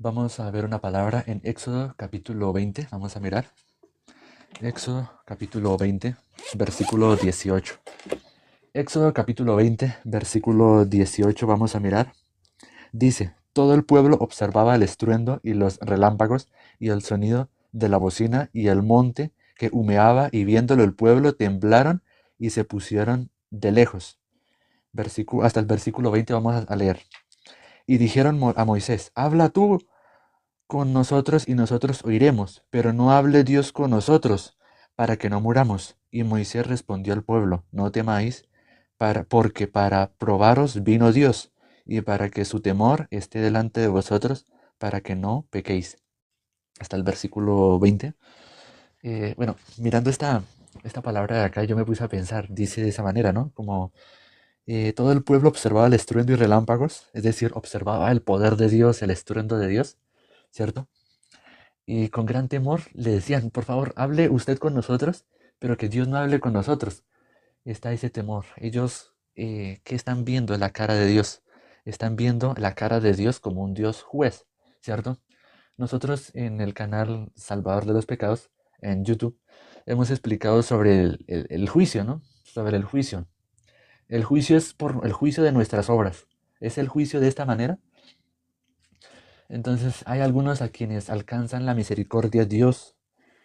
Vamos a ver una palabra en Éxodo capítulo 20. Vamos a mirar. Éxodo capítulo 20, versículo 18. Éxodo capítulo 20, versículo 18. Vamos a mirar. Dice, todo el pueblo observaba el estruendo y los relámpagos y el sonido de la bocina y el monte que humeaba, y viéndolo el pueblo temblaron y se pusieron de lejos. Hasta el versículo 20 vamos a leer. Y dijeron a Moisés, habla tú con nosotros y nosotros oiremos, pero no hable Dios con nosotros, para que no muramos. Y Moisés respondió al pueblo, no temáis, porque para probaros vino Dios, y para que su temor esté delante de vosotros, para que no pequéis. Hasta el versículo 20. Bueno, mirando esta palabra de acá, yo me puse a pensar, dice de esa manera, ¿no? Como todo el pueblo observaba el estruendo y relámpagos, es decir, observaba el poder de Dios, el estruendo de Dios, ¿cierto? Y con gran temor le decían, por favor, hable usted con nosotros, pero que Dios no hable con nosotros. Está ese temor. Ellos, ¿qué están viendo? La cara de Dios. Están viendo la cara de Dios como un Dios juez, ¿cierto? Nosotros en el canal Salvador de los Pecados, en YouTube, hemos explicado sobre el juicio, ¿no? Sobre el juicio. El juicio es por el juicio de nuestras obras. Es el juicio de esta manera. Entonces hay algunos a quienes alcanzan la misericordia. Dios,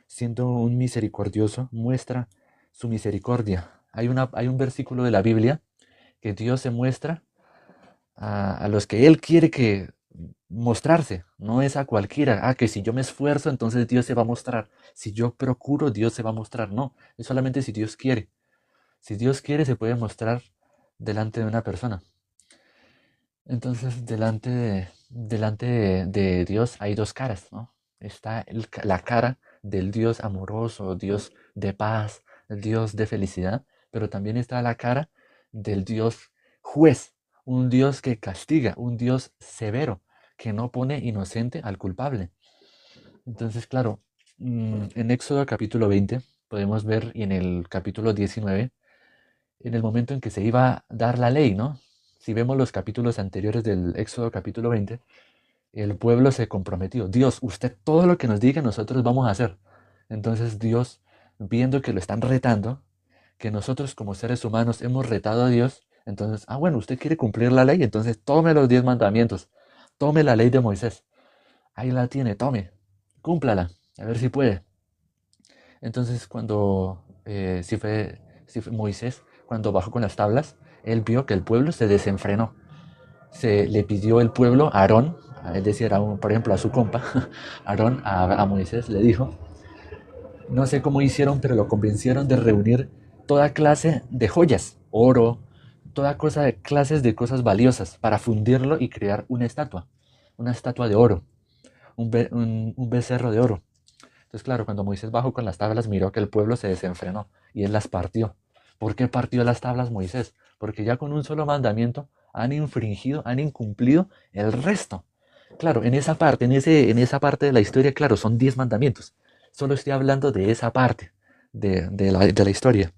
siendo un misericordioso, muestra su misericordia. Hay un versículo de la Biblia que Dios se muestra a los que Él quiere que mostrarse. No es a cualquiera. Que si yo me esfuerzo, entonces Dios se va a mostrar. Si yo procuro, Dios se va a mostrar. No, es solamente si Dios quiere. Si Dios quiere, se puede mostrar delante de una persona. Entonces, delante de Dios hay dos caras, ¿no? Está la cara del Dios amoroso, Dios de paz, el Dios de felicidad, pero también está la cara del Dios juez, un Dios que castiga, un Dios severo, que no pone inocente al culpable. Entonces, claro, en Éxodo capítulo 20 podemos ver, y en el capítulo 19, en el momento en que se iba a dar la ley, ¿no? Si vemos los capítulos anteriores del Éxodo capítulo 20, el pueblo se comprometió. Dios, usted todo lo que nos diga nosotros vamos a hacer. Entonces Dios, viendo que lo están retando, que nosotros como seres humanos hemos retado a Dios, entonces, bueno, usted quiere cumplir la ley, entonces tome los 10 mandamientos, tome la ley de Moisés. Ahí la tiene, tome, cúmplala, a ver si puede. Entonces cuando, si fue Moisés, cuando bajó con las tablas, él vio que el pueblo se desenfrenó. Le pidió el pueblo a Aarón, es decir, por ejemplo, a su compa, Aarón, a Moisés, le dijo, no sé cómo hicieron, pero lo convencieron de reunir toda clase de joyas, oro, toda cosa de clases de cosas valiosas, para fundirlo y crear una estatua de oro, un becerro de oro. Entonces, claro, cuando Moisés bajó con las tablas, miró que el pueblo se desenfrenó y él las partió. ¿Por qué partió las tablas Moisés? Porque ya con un solo mandamiento han infringido, han incumplido el resto. Claro, en esa parte de la historia, claro, son 10 mandamientos. Solo estoy hablando de esa parte de la historia.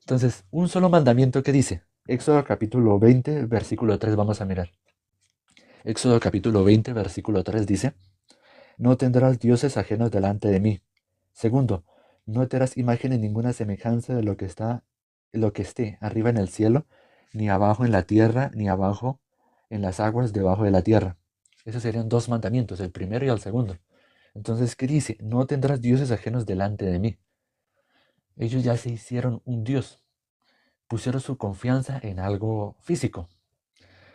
Entonces, un solo mandamiento que dice, Éxodo capítulo 20, versículo 3, vamos a mirar. Éxodo capítulo 20, versículo 3 dice, no tendrás dioses ajenos delante de mí. Segundo, no te harás imagen en ninguna semejanza de lo que esté arriba en el cielo, ni abajo en la tierra, ni abajo en las aguas debajo de la tierra. Esos serían dos mandamientos, el primero y el segundo. Entonces, ¿qué dice? No tendrás dioses ajenos delante de mí. Ellos ya se hicieron un dios, pusieron su confianza en algo físico.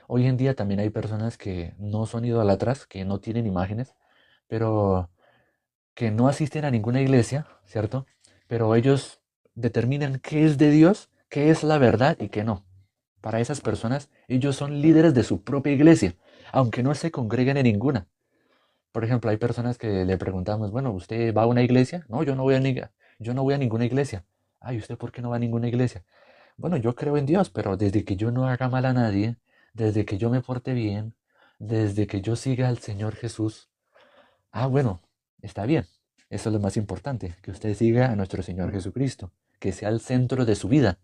Hoy en día también hay personas que no son idólatras, que no tienen imágenes, pero que no asisten a ninguna iglesia, ¿cierto? Pero ellos determinan qué es de Dios, qué es la verdad y qué no. Para esas personas, ellos son líderes de su propia iglesia, aunque no se congreguen en ninguna. Por ejemplo, hay personas que le preguntamos, bueno, ¿usted va a una iglesia? No, yo no voy a ninguna iglesia. ¿Y usted por qué no va a ninguna iglesia? Bueno, yo creo en Dios, pero desde que yo no haga mal a nadie, desde que yo me porte bien, desde que yo siga al Señor Jesús, bueno, está bien. Eso es lo más importante, que usted siga a nuestro Señor Jesucristo, que sea el centro de su vida.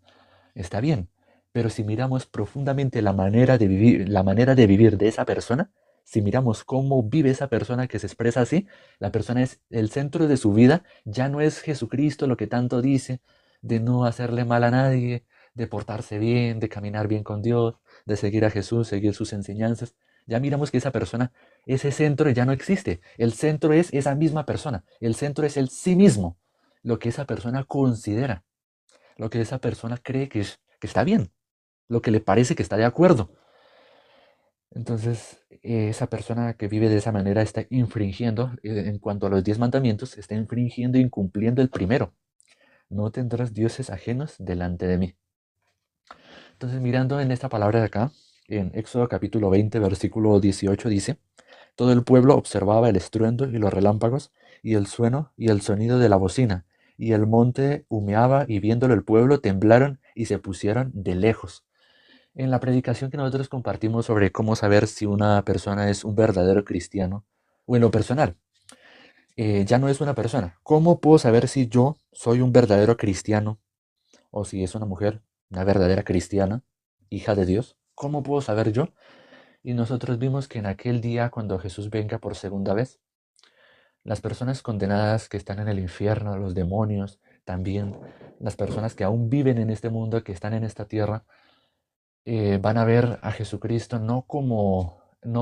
Está bien. Pero si miramos profundamente la manera de vivir de esa persona, si miramos cómo vive esa persona que se expresa así, la persona es el centro de su vida, ya no es Jesucristo lo que tanto dice, de no hacerle mal a nadie, de portarse bien, de caminar bien con Dios, de seguir a Jesús, seguir sus enseñanzas. Ya miramos que esa persona, ese centro ya no existe. El centro es esa misma persona. El centro es el sí mismo, lo que esa persona considera, lo que esa persona cree que está bien, lo que le parece que está de acuerdo. Entonces, esa persona que vive de esa manera está infringiendo, en cuanto a los 10 mandamientos, está infringiendo e incumpliendo el primero. No tendrás dioses ajenos delante de mí. Entonces, mirando en esta palabra de acá, en Éxodo capítulo 20, versículo 18 dice, todo el pueblo observaba el estruendo y los relámpagos y el sueno y el sonido de la bocina, y el monte humeaba y viéndolo el pueblo temblaron y se pusieron de lejos. En la predicación que nosotros compartimos sobre cómo saber si una persona es un verdadero cristiano, o en lo personal, ya no es una persona. ¿Cómo puedo saber si yo soy un verdadero cristiano o si es una mujer, una verdadera cristiana, hija de Dios? ¿Cómo puedo saber yo? Y nosotros vimos que en aquel día, cuando Jesús venga por segunda vez, las personas condenadas que están en el infierno, los demonios, también las personas que aún viven en este mundo, que están en esta tierra, van a ver a Jesucristo no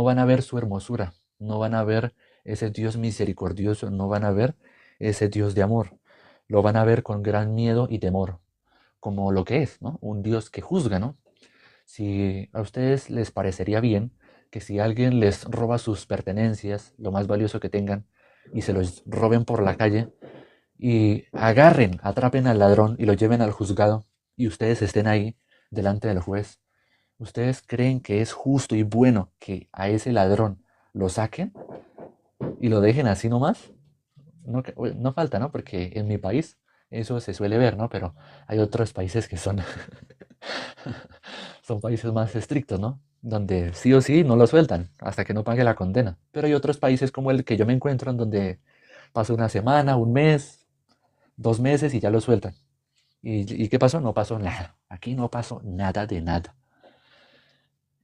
van a ver su hermosura, no van a ver ese Dios misericordioso, no van a ver ese Dios de amor, lo van a ver con gran miedo y temor, como lo que es, ¿no? Un Dios que juzga, ¿no? Si a ustedes les parecería bien que si alguien les roba sus pertenencias, lo más valioso que tengan, y se los roben por la calle, y agarren, atrapen al ladrón y lo lleven al juzgado, y ustedes estén ahí delante del juez, ¿ustedes creen que es justo y bueno que a ese ladrón lo saquen y lo dejen así nomás? No, no falta, ¿no? Porque en mi país eso se suele ver, ¿no? Pero hay otros países que son, son países más estrictos, ¿no? Donde sí o sí no lo sueltan hasta que no pague la condena. Pero hay otros países como el que yo me encuentro en donde pasa una semana, un mes, 2 meses y ya lo sueltan. ¿Y qué pasó? No pasó nada. Aquí no pasó nada de nada.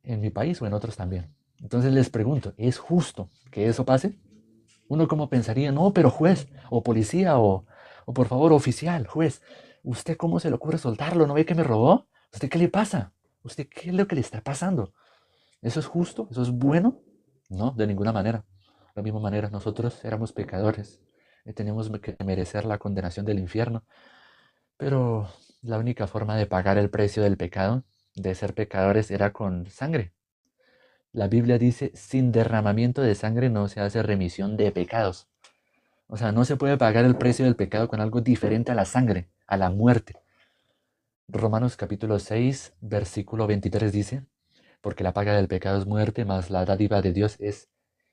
En mi país o en otros también. Entonces les pregunto, ¿es justo que eso pase? Uno como pensaría, no, pero juez, o policía, o por favor, oficial, juez, ¿usted cómo se le ocurre soltarlo? ¿No ve que me robó? ¿Usted qué le pasa? ¿Usted qué es lo que le está pasando? ¿Eso es justo? ¿Eso es bueno? No, de ninguna manera. De la misma manera, nosotros éramos pecadores, teníamos que merecer la condenación del infierno, pero la única forma de pagar el precio del pecado, de ser pecadores, era con sangre. La Biblia dice, sin derramamiento de sangre no se hace remisión de pecados. O sea, no se puede pagar el precio del pecado con algo diferente a la sangre, a la muerte. Romanos capítulo 6, versículo 23 dice, porque la paga del pecado es muerte, mas la dádiva de Dios es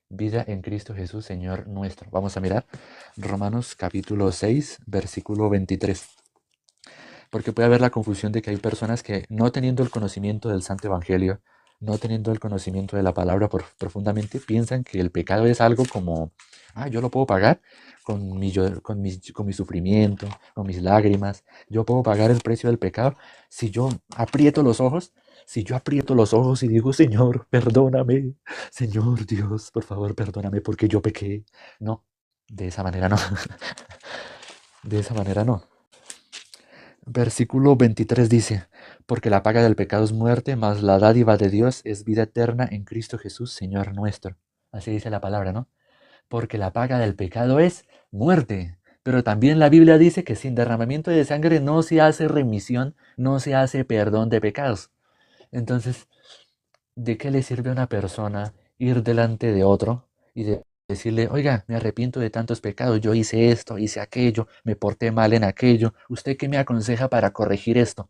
vida en Cristo Jesús, Señor nuestro. Vamos a mirar Romanos capítulo 6, versículo 23. Porque puede haber la confusión de que hay personas que no teniendo el conocimiento del Santo Evangelio, no teniendo el conocimiento de la palabra profundamente, piensan que el pecado es algo como, yo lo puedo pagar con mi sufrimiento, con mis lágrimas, yo puedo pagar el precio del pecado si yo aprieto los ojos, si yo aprieto los ojos y digo, Señor, perdóname, Señor Dios, por favor, perdóname porque yo pequé. No, de esa manera no, de esa manera no. Versículo 23 dice, porque la paga del pecado es muerte, mas la dádiva de Dios es vida eterna en Cristo Jesús, Señor nuestro. Así dice la palabra, ¿no? Porque la paga del pecado es muerte. Pero también la Biblia dice que sin derramamiento de sangre no se hace remisión, no se hace perdón de pecados. Entonces, ¿de qué le sirve a una persona ir delante de otro y decirle, oiga, me arrepiento de tantos pecados, yo hice esto, hice aquello, me porté mal en aquello, ¿usted qué me aconseja para corregir esto?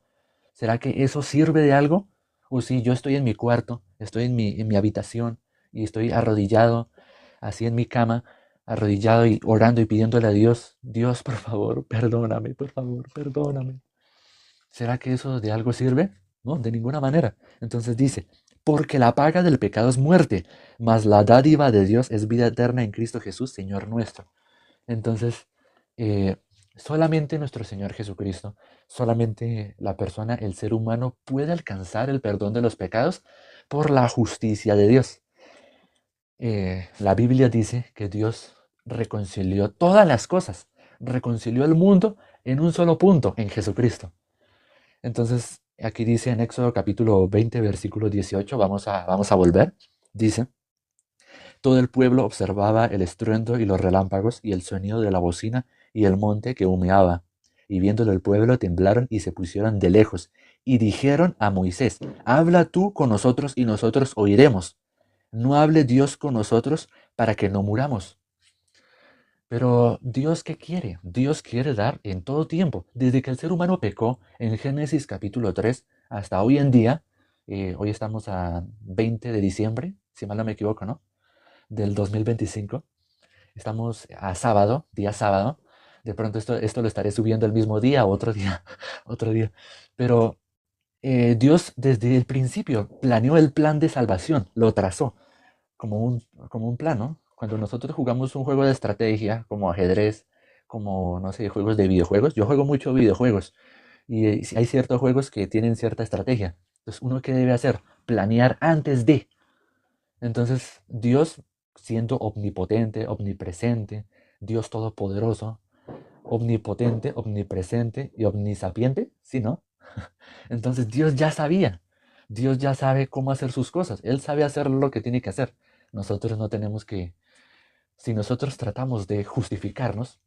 ¿Será que eso sirve de algo? O si yo estoy en mi cuarto, estoy en mi habitación y estoy arrodillado, así en mi cama, arrodillado y orando y pidiéndole a Dios, Dios, por favor, perdóname. ¿Será que eso de algo sirve? No, de ninguna manera. Entonces dice, porque la paga del pecado es muerte, mas la dádiva de Dios es vida eterna en Cristo Jesús, Señor nuestro. Entonces, eh, solamente nuestro Señor Jesucristo, solamente la persona, el ser humano, puede alcanzar el perdón de los pecados por la justicia de Dios. La Biblia dice que Dios reconcilió todas las cosas, reconcilió el mundo en un solo punto, en Jesucristo. Entonces, aquí dice en Éxodo capítulo 20, versículo 18, vamos a volver, dice, todo el pueblo observaba el estruendo y los relámpagos y el sonido de la bocina y el monte que humeaba. Y viéndolo el pueblo temblaron y se pusieron de lejos. Y dijeron a Moisés, habla tú con nosotros y nosotros oiremos. No hable Dios con nosotros para que no muramos. Pero Dios, ¿qué quiere? Dios quiere dar en todo tiempo. Desde que el ser humano pecó en Génesis capítulo 3 hasta hoy en día, hoy estamos a 20 de diciembre, si mal no me equivoco, ¿no? Del 2025. Estamos a sábado, día sábado. De pronto esto lo estaré subiendo el mismo día o otro día, otro día. Pero Dios desde el principio planeó el plan de salvación, lo trazó como un plan, ¿no? Cuando nosotros jugamos un juego de estrategia, como ajedrez, como, no sé, juegos de videojuegos, yo juego mucho videojuegos y hay ciertos juegos que tienen cierta estrategia. Entonces, ¿uno qué debe hacer? Planear antes de. Entonces, Dios, siendo omnipotente, omnipresente, Dios todopoderoso, omnipotente, omnipresente y omnisapiente, ¿sí, no? Entonces, Dios ya sabía. Dios ya sabe cómo hacer sus cosas. Él sabe hacer lo que tiene que hacer. Nosotros no tenemos que... Si nosotros tratamos de justificarnos,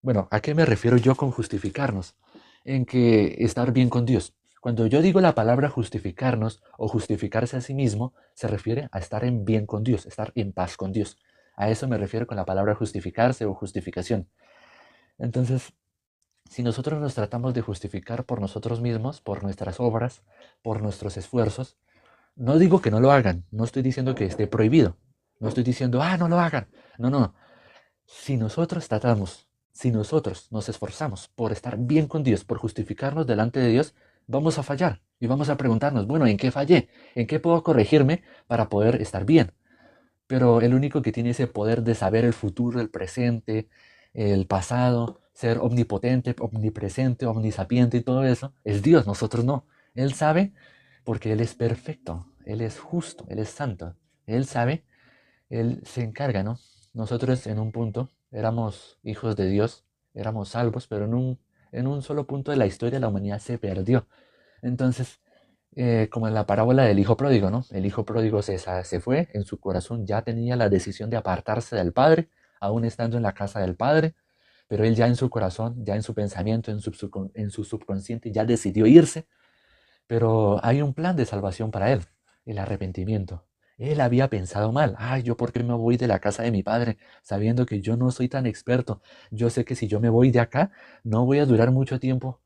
bueno, ¿a qué me refiero yo con justificarnos? En que estar bien con Dios. Cuando yo digo la palabra justificarnos o justificarse a sí mismo, se refiere a estar en bien con Dios, estar en paz con Dios. A eso me refiero con la palabra justificarse o justificación. Entonces, si nosotros nos tratamos de justificar por nosotros mismos, por nuestras obras, por nuestros esfuerzos, no digo que no lo hagan, no estoy diciendo que esté prohibido, no estoy diciendo, no lo hagan. No, no, si nosotros tratamos, si nosotros nos esforzamos por estar bien con Dios, por justificarnos delante de Dios, vamos a fallar y vamos a preguntarnos, bueno, ¿en qué fallé? ¿En qué puedo corregirme para poder estar bien? Pero el único que tiene ese poder de saber el futuro, el presente, el pasado, ser omnipotente, omnipresente, omnisapiente y todo eso, es Dios, nosotros no. Él sabe porque Él es perfecto, Él es justo, Él es santo. Él sabe, Él se encarga, ¿no? Nosotros en un punto éramos hijos de Dios, éramos salvos, pero en un solo punto de la historia la humanidad se perdió. Entonces, como en la parábola del hijo pródigo, ¿no? El hijo pródigo se fue, en su corazón ya tenía la decisión de apartarse del padre, aún estando en la casa del padre, pero él ya en su corazón, ya en su pensamiento, en su subconsciente, ya decidió irse, pero hay un plan de salvación para él, el arrepentimiento. Él había pensado mal. Ay, ¿yo por qué me voy de la casa de mi padre sabiendo que yo no soy tan experto? Yo sé que si yo me voy de acá, no voy a durar mucho tiempo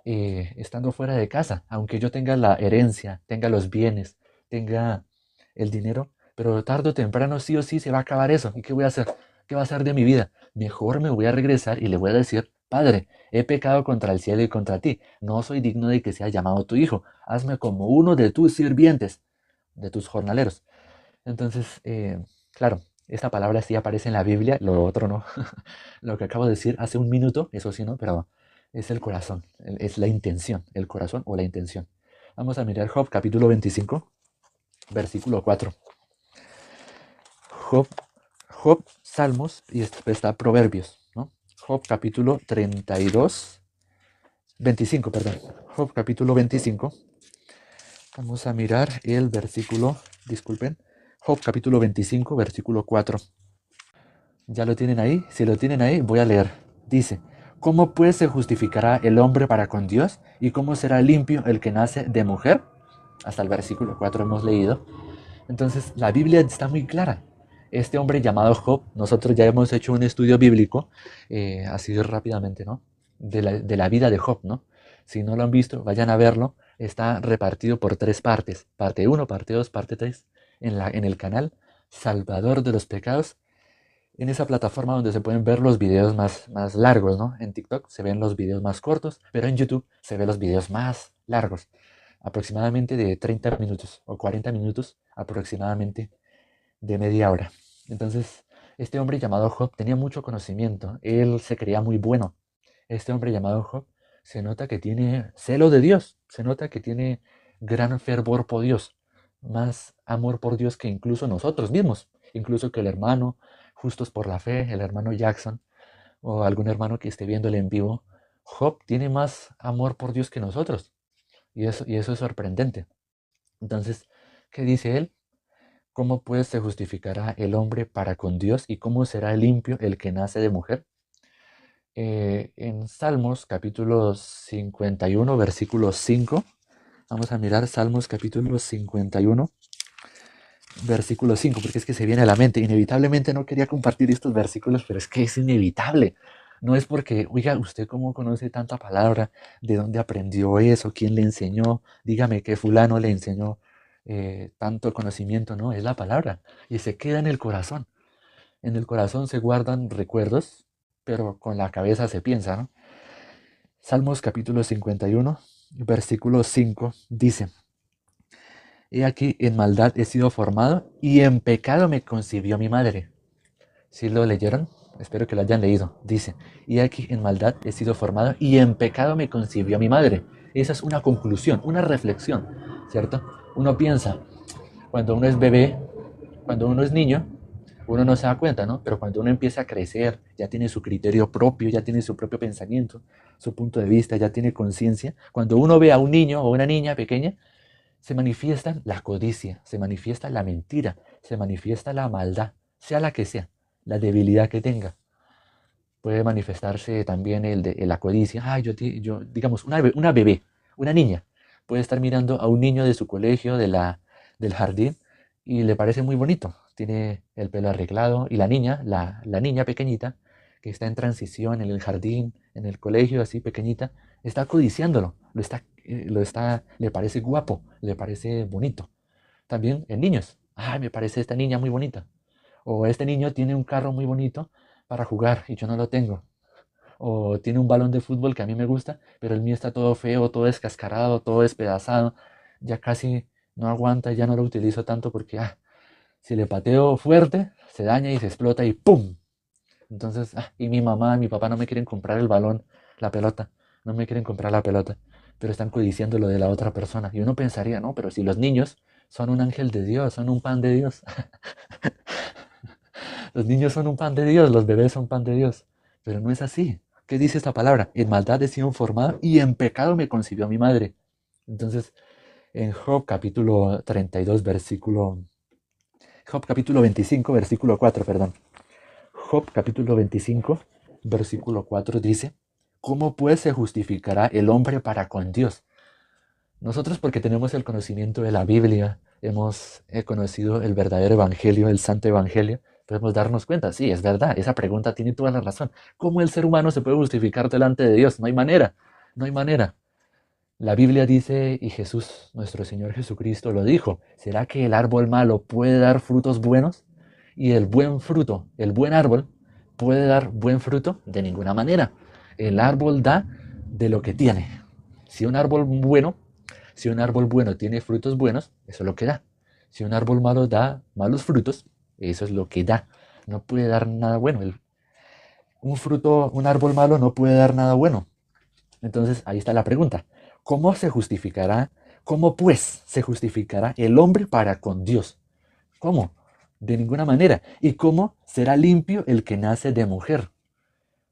estando fuera de casa, aunque yo tenga la herencia, tenga los bienes, tenga el dinero, pero tarde o temprano sí o sí se va a acabar eso. ¿Y qué voy a hacer? ¿Qué va a ser de mi vida? Mejor me voy a regresar y le voy a decir, Padre, he pecado contra el cielo y contra ti. No soy digno de que sea llamado tu hijo. Hazme como uno de tus sirvientes, de tus jornaleros. Entonces, claro, esta palabra sí aparece en la Biblia, lo otro no. Lo que acabo de decir hace un minuto, eso sí, ¿no? Pero es el corazón, es la intención, el corazón o la intención. Vamos a mirar Job capítulo 25, versículo 4. Job, Job, Salmos y está Proverbios, ¿no? Job capítulo 32, 25, perdón. Job capítulo 25. Vamos a mirar el versículo, disculpen, Job capítulo 25, versículo 4. ¿Ya lo tienen ahí? Si lo tienen ahí, voy a leer. Dice, ¿cómo pues se justificará el hombre para con Dios? ¿Y cómo será limpio el que nace de mujer? Hasta el versículo 4 hemos leído. Entonces, la Biblia está muy clara. Este hombre llamado Job, nosotros ya hemos hecho un estudio bíblico, así rápidamente, ¿no? De la vida de Job, ¿no? Si no lo han visto, vayan a verlo. Está repartido por 3 partes. Parte 1, parte 2, parte 3. En el canal Salvador de los Pecados, en esa plataforma donde se pueden ver los videos más largos, ¿no? En TikTok se ven los videos más cortos, pero en YouTube se ven los videos más largos, aproximadamente de 30 minutos o 40 minutos, aproximadamente de media hora. Entonces, este hombre llamado Job tenía mucho conocimiento, él se creía muy bueno. Este hombre llamado Job se nota que tiene celo de Dios, se nota que tiene gran fervor por Dios. más amor por Dios que incluso nosotros mismos, incluso que el hermano, justos por la fe, el hermano Jackson o algún hermano que esté viéndole en vivo. Job tiene más amor por Dios que nosotros y eso es sorprendente. Entonces, ¿qué dice él? ¿Cómo pues se justificará el hombre para con Dios y cómo será limpio el que nace de mujer? En Salmos capítulo 51, versículo 5, vamos a mirar Salmos capítulo 51, versículo 5, porque es que se viene a la mente. Inevitablemente no quería compartir estos versículos, pero es que es inevitable. No es porque, oiga, ¿usted cómo conoce tanta palabra? ¿De dónde aprendió eso? ¿Quién le enseñó? Dígame que fulano le enseñó tanto conocimiento. No, es la palabra y se queda en el corazón. En el corazón se guardan recuerdos, pero con la cabeza se piensa, ¿no? Salmos capítulo 51, versículo 5 dice: He aquí en maldad he sido formado y en pecado me concibió mi madre. ¿Sí lo leyeron? Espero que lo hayan leído. Dice: He aquí en maldad he sido formado y en pecado me concibió mi madre. Esa es una conclusión, una reflexión, ¿cierto? Uno piensa, cuando uno es bebé, cuando uno es niño, uno no se da cuenta, ¿no? Pero cuando uno empieza a crecer, ya tiene su criterio propio, ya tiene su propio pensamiento, su punto de vista, ya tiene conciencia. Cuando uno ve a un niño o una niña pequeña, se manifiesta la codicia, se manifiesta la mentira, se manifiesta la maldad, sea la que sea, la debilidad que tenga. Puede manifestarse también la codicia. Ah, digamos, una bebé, una niña, puede estar mirando a un niño de su colegio, del jardín, y le parece muy bonito. Tiene el pelo arreglado, y la niña pequeñita, que está en transición en el jardín, en el colegio, así pequeñita, está codiciándolo, le parece guapo, le parece bonito. También en niños. Ah, me parece esta niña muy bonita. O este niño tiene un carro muy bonito para jugar y yo no lo tengo. O tiene un balón de fútbol que a mí me gusta, pero el mío está todo feo, todo descascarado, todo despedazado. Ya casi no aguanta, ya no lo utilizo tanto porque si le pateo fuerte, se daña y se explota y ¡pum! Entonces, y mi mamá y mi papá no me quieren comprar el balón, la pelota. No me quieren comprar la pelota, pero están codiciando lo de la otra persona. Y uno pensaría, no, pero si los niños son un ángel de Dios, son un pan de Dios. Los niños son un pan de Dios, los bebés son pan de Dios. Pero no es así. ¿Qué dice esta palabra? En maldad he sido formado y en pecado me concibió mi madre. Entonces, en Job capítulo 32, Job capítulo 25, versículo 4, perdón. Job capítulo 25, versículo 4 dice: ¿Cómo pues se justificará el hombre para con Dios? Nosotros, porque tenemos el conocimiento de la Biblia, hemos conocido el verdadero evangelio, el santo evangelio, podemos darnos cuenta, sí, es verdad, esa pregunta tiene toda la razón. ¿Cómo el ser humano se puede justificar delante de Dios? No hay manera, no hay manera. La Biblia dice, y Jesús, nuestro Señor Jesucristo, lo dijo: ¿será que el árbol malo puede dar frutos buenos? Y el buen fruto, el buen árbol, ¿puede dar buen fruto? De ninguna manera. El árbol da de lo que tiene. Si un árbol bueno si un árbol bueno tiene frutos buenos, eso es lo que da. Si un árbol malo da malos frutos, eso es lo que da. No puede dar nada bueno. Un árbol malo no puede dar nada bueno. Entonces ahí está la pregunta. ¿Cómo se justificará? ¿Cómo pues se justificará el hombre para con Dios? ¿Cómo? De ninguna manera. ¿Y cómo será limpio el que nace de mujer?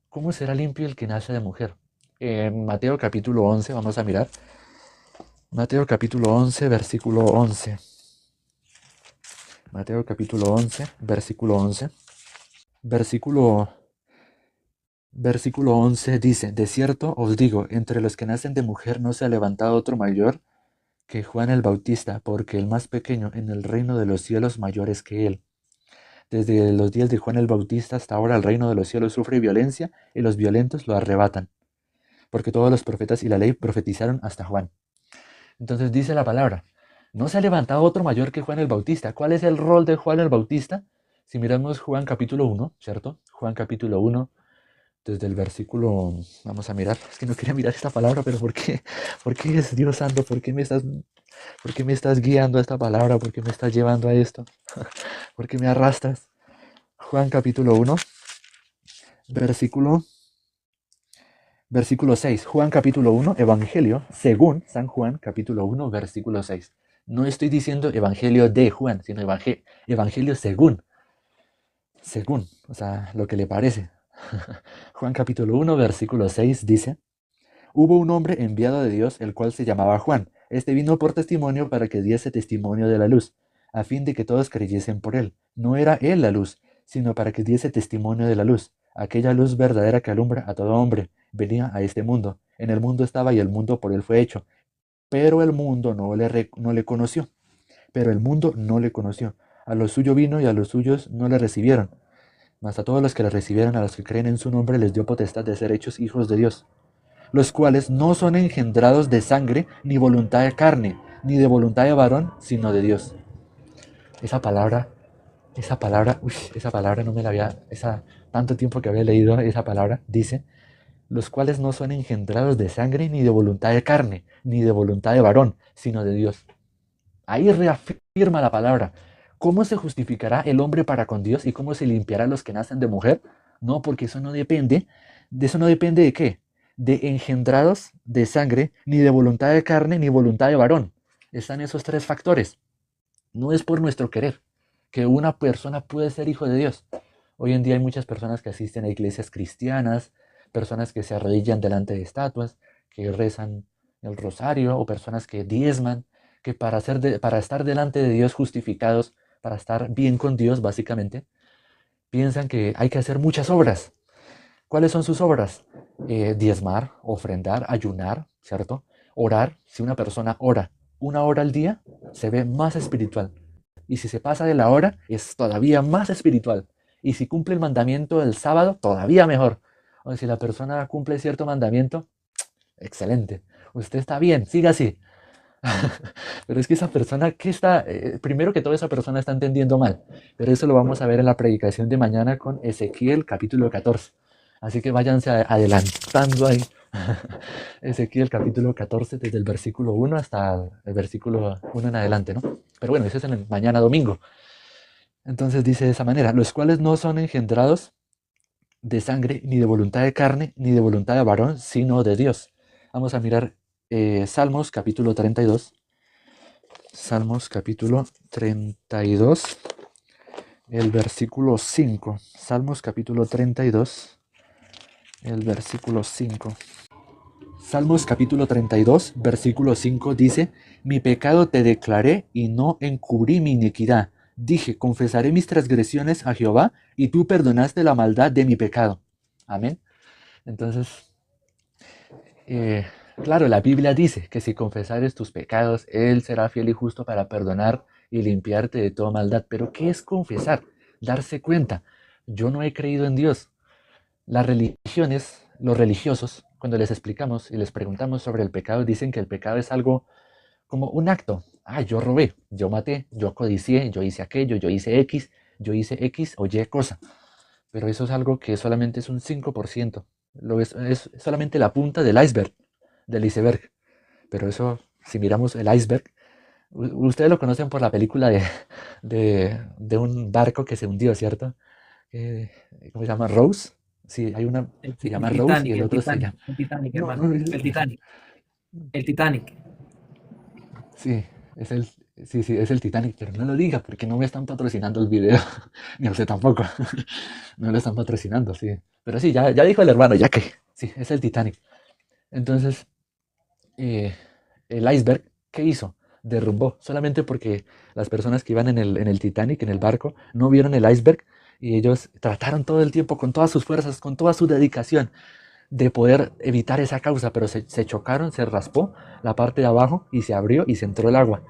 ¿Cómo será limpio el que nace de mujer? En Mateo capítulo 11, vamos a mirar. Mateo capítulo 11, versículo 11. Mateo capítulo 11, versículo 11. Versículo, versículo 11 dice: De cierto os digo, entre los que nacen de mujer no se ha levantado otro mayor que Juan el Bautista, porque el más pequeño en el reino de los cielos mayor es que él. Desde los días de Juan el Bautista hasta ahora el reino de los cielos sufre violencia y los violentos lo arrebatan, porque todos los profetas y la ley profetizaron hasta Juan. Entonces dice la palabra: no se ha levantado otro mayor que Juan el Bautista. ¿Cuál es el rol de Juan el Bautista? Si miramos Juan capítulo 1, ¿cierto? Juan capítulo 1, desde el versículo, vamos a mirar, es que no quería mirar esta palabra, pero ¿por qué? ¿Por qué es Dios santo? Por qué me estás guiando a esta palabra? ¿Por qué me estás llevando a esto? ¿Por qué me arrastras? Juan capítulo 1, versículo, versículo 6. Juan capítulo 1, Evangelio, según San Juan capítulo 1, versículo 6. No estoy diciendo evangelio de Juan, sino evangelio según, o sea, lo que le parece. Juan capítulo 1, versículo 6 dice, hubo un hombre enviado de Dios, el cual se llamaba Juan. Este vino por testimonio para que diese testimonio de la luz, a fin de que todos creyesen por él. No era él la luz, sino para que diese testimonio de la luz, aquella luz verdadera que alumbra a todo hombre. Venía a este mundo. En el mundo estaba y el mundo por él fue hecho. Pero el mundo no le conoció. Pero el mundo no le conoció. A lo suyo vino y a los suyos no le recibieron. Mas a todos los que le recibieron, a los que creen en su nombre, les dio potestad de ser hechos hijos de Dios, los cuales no son engendrados de sangre, ni voluntad de carne, ni de voluntad de varón, sino de Dios. Esa palabra, esa palabra no me la había, tanto tiempo que había leído esa palabra, dice, los cuales no son engendrados de sangre, ni de voluntad de carne, ni de voluntad de varón, sino de Dios. Ahí reafirma la palabra. ¿Cómo se justificará el hombre para con Dios y cómo se limpiará los que nacen de mujer? No, porque eso no depende. ¿De eso no depende de qué? De engendrados de sangre, ni de voluntad de carne, ni voluntad de varón. Están esos tres factores. No es por nuestro querer que una persona puede ser hijo de Dios. Hoy en día hay muchas personas que asisten a iglesias cristianas, personas que se arrodillan delante de estatuas, que rezan el rosario, o personas que diezman, que para estar delante de Dios justificados, para estar bien con Dios básicamente, piensan que hay que hacer muchas obras. ¿Cuáles son sus obras? Diezmar, ofrendar, ayunar, ¿cierto? Orar. Si una persona ora 1 hora al día, se ve más espiritual. Y si se pasa de la hora, es todavía más espiritual. Y si cumple el mandamiento del sábado, todavía mejor. O si la persona cumple cierto mandamiento, excelente. Usted está bien, siga así. Pero es que esa persona, ¿qué está? Primero que todo, esa persona está entendiendo mal. Pero eso lo vamos a ver en la predicación de mañana con Ezequiel capítulo 14. Así que váyanse adelantando ahí. Ezequiel capítulo 14, desde el versículo 1 hasta el versículo 1 en adelante, ¿no? Pero bueno, eso es en el mañana domingo. Entonces dice de esa manera, los cuales no son engendrados de sangre, ni de voluntad de carne, ni de voluntad de varón, sino de Dios. Vamos a mirar Salmos capítulo 32. Salmos capítulo 32, el versículo 5. Salmos capítulo 32, el versículo 5. Salmos capítulo 32, versículo 5 dice, mi pecado te declaré y no encubrí mi iniquidad. Dije, confesaré mis transgresiones a Jehová y tú perdonaste la maldad de mi pecado. Amén. Entonces, claro, la Biblia dice que si confesares tus pecados, Él será fiel y justo para perdonar y limpiarte de toda maldad. Pero ¿qué es confesar? Darse cuenta. Yo no he creído en Dios. Las religiones, los religiosos, cuando les explicamos y les preguntamos sobre el pecado, dicen que el pecado es algo como un acto. Ah, yo robé, yo maté, yo codicié, yo hice aquello, yo hice X o Y cosa. Pero eso es algo que solamente es un 5%. Es solamente la punta del iceberg. Pero eso, si miramos el iceberg, ustedes lo conocen por la película de un barco que se hundió, ¿cierto? Eh, ¿Cómo se llama? Rose. Sí, hay una, se llama Rose y el otro se llama... El Titanic, No, hermano. no, El Titanic. El Titanic. sí, es el, sí, es el Titanic, pero no lo diga porque no me están patrocinando el video, ni a usted tampoco, no lo están patrocinando, sí. Pero sí, ya dijo el hermano, ya que, sí, es el Titanic. Entonces, eh, el iceberg, ¿qué hizo? Derrumbó, solamente porque las personas que iban en el Titanic, en el barco, no vieron el iceberg y ellos trataron todo el tiempo, con todas sus fuerzas, con toda su dedicación, de poder evitar esa causa, pero se chocaron, se raspó la parte de abajo y se abrió y se entró el agua.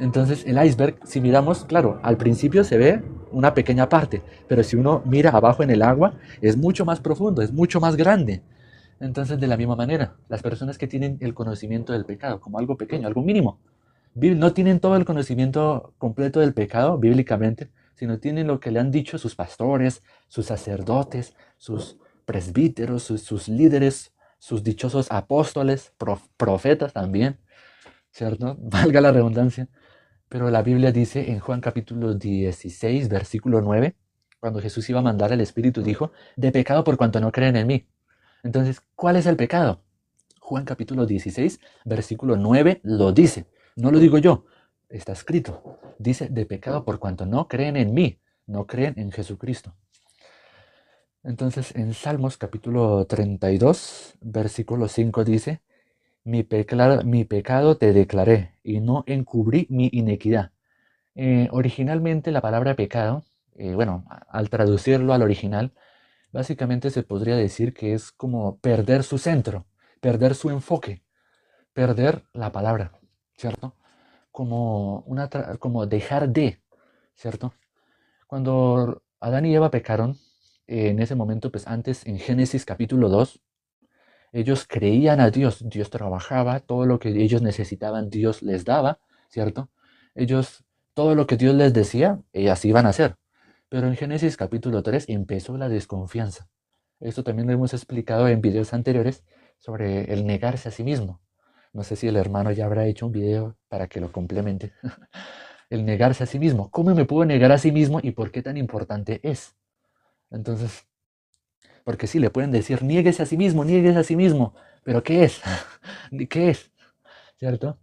Entonces el iceberg, si miramos, claro, al principio se ve una pequeña parte, pero si uno mira abajo en el agua, es mucho más profundo, es mucho más grande. Entonces, de la misma manera, las personas que tienen el conocimiento del pecado como algo pequeño, algo mínimo, no tienen todo el conocimiento completo del pecado bíblicamente, sino tienen lo que le han dicho sus pastores, sus sacerdotes, sus presbíteros, sus líderes, sus dichosos apóstoles, profetas también, ¿cierto? Valga la redundancia. Pero la Biblia dice en Juan capítulo 16, versículo 9, cuando Jesús iba a mandar al Espíritu, dijo, de pecado por cuanto no creen en mí. Entonces, ¿cuál es el pecado? Juan capítulo 16, versículo 9 lo dice. No lo digo yo. está escrito. Dice de pecado por cuanto no creen en mí, no creen en Jesucristo. Entonces en Salmos capítulo 32, versículo 5 dice, mi pecado te declaré y no encubrí mi iniquidad. Originalmente la palabra pecado, bueno, al traducirlo al original, básicamente se podría decir que es como perder su centro, perder su enfoque, perder la palabra, ¿cierto? Como dejar de, ¿cierto? Cuando Adán y Eva pecaron, en ese momento, pues antes en Génesis capítulo 2, ellos creían a Dios, Dios trabajaba, todo lo que ellos necesitaban Dios les daba, ¿cierto? Ellos, todo lo que Dios les decía, ellas iban a hacer. Pero en Génesis capítulo 3 empezó la desconfianza. Esto también lo hemos explicado en videos anteriores sobre el negarse a sí mismo. No sé si el hermano ya habrá hecho un video para que lo complemente. El negarse a sí mismo. ¿Cómo me puedo negar a sí mismo y por qué tan importante es? Entonces, porque sí, le pueden decir, niéguese a sí mismo, pero ¿qué es? ¿Qué es? ¿Cierto?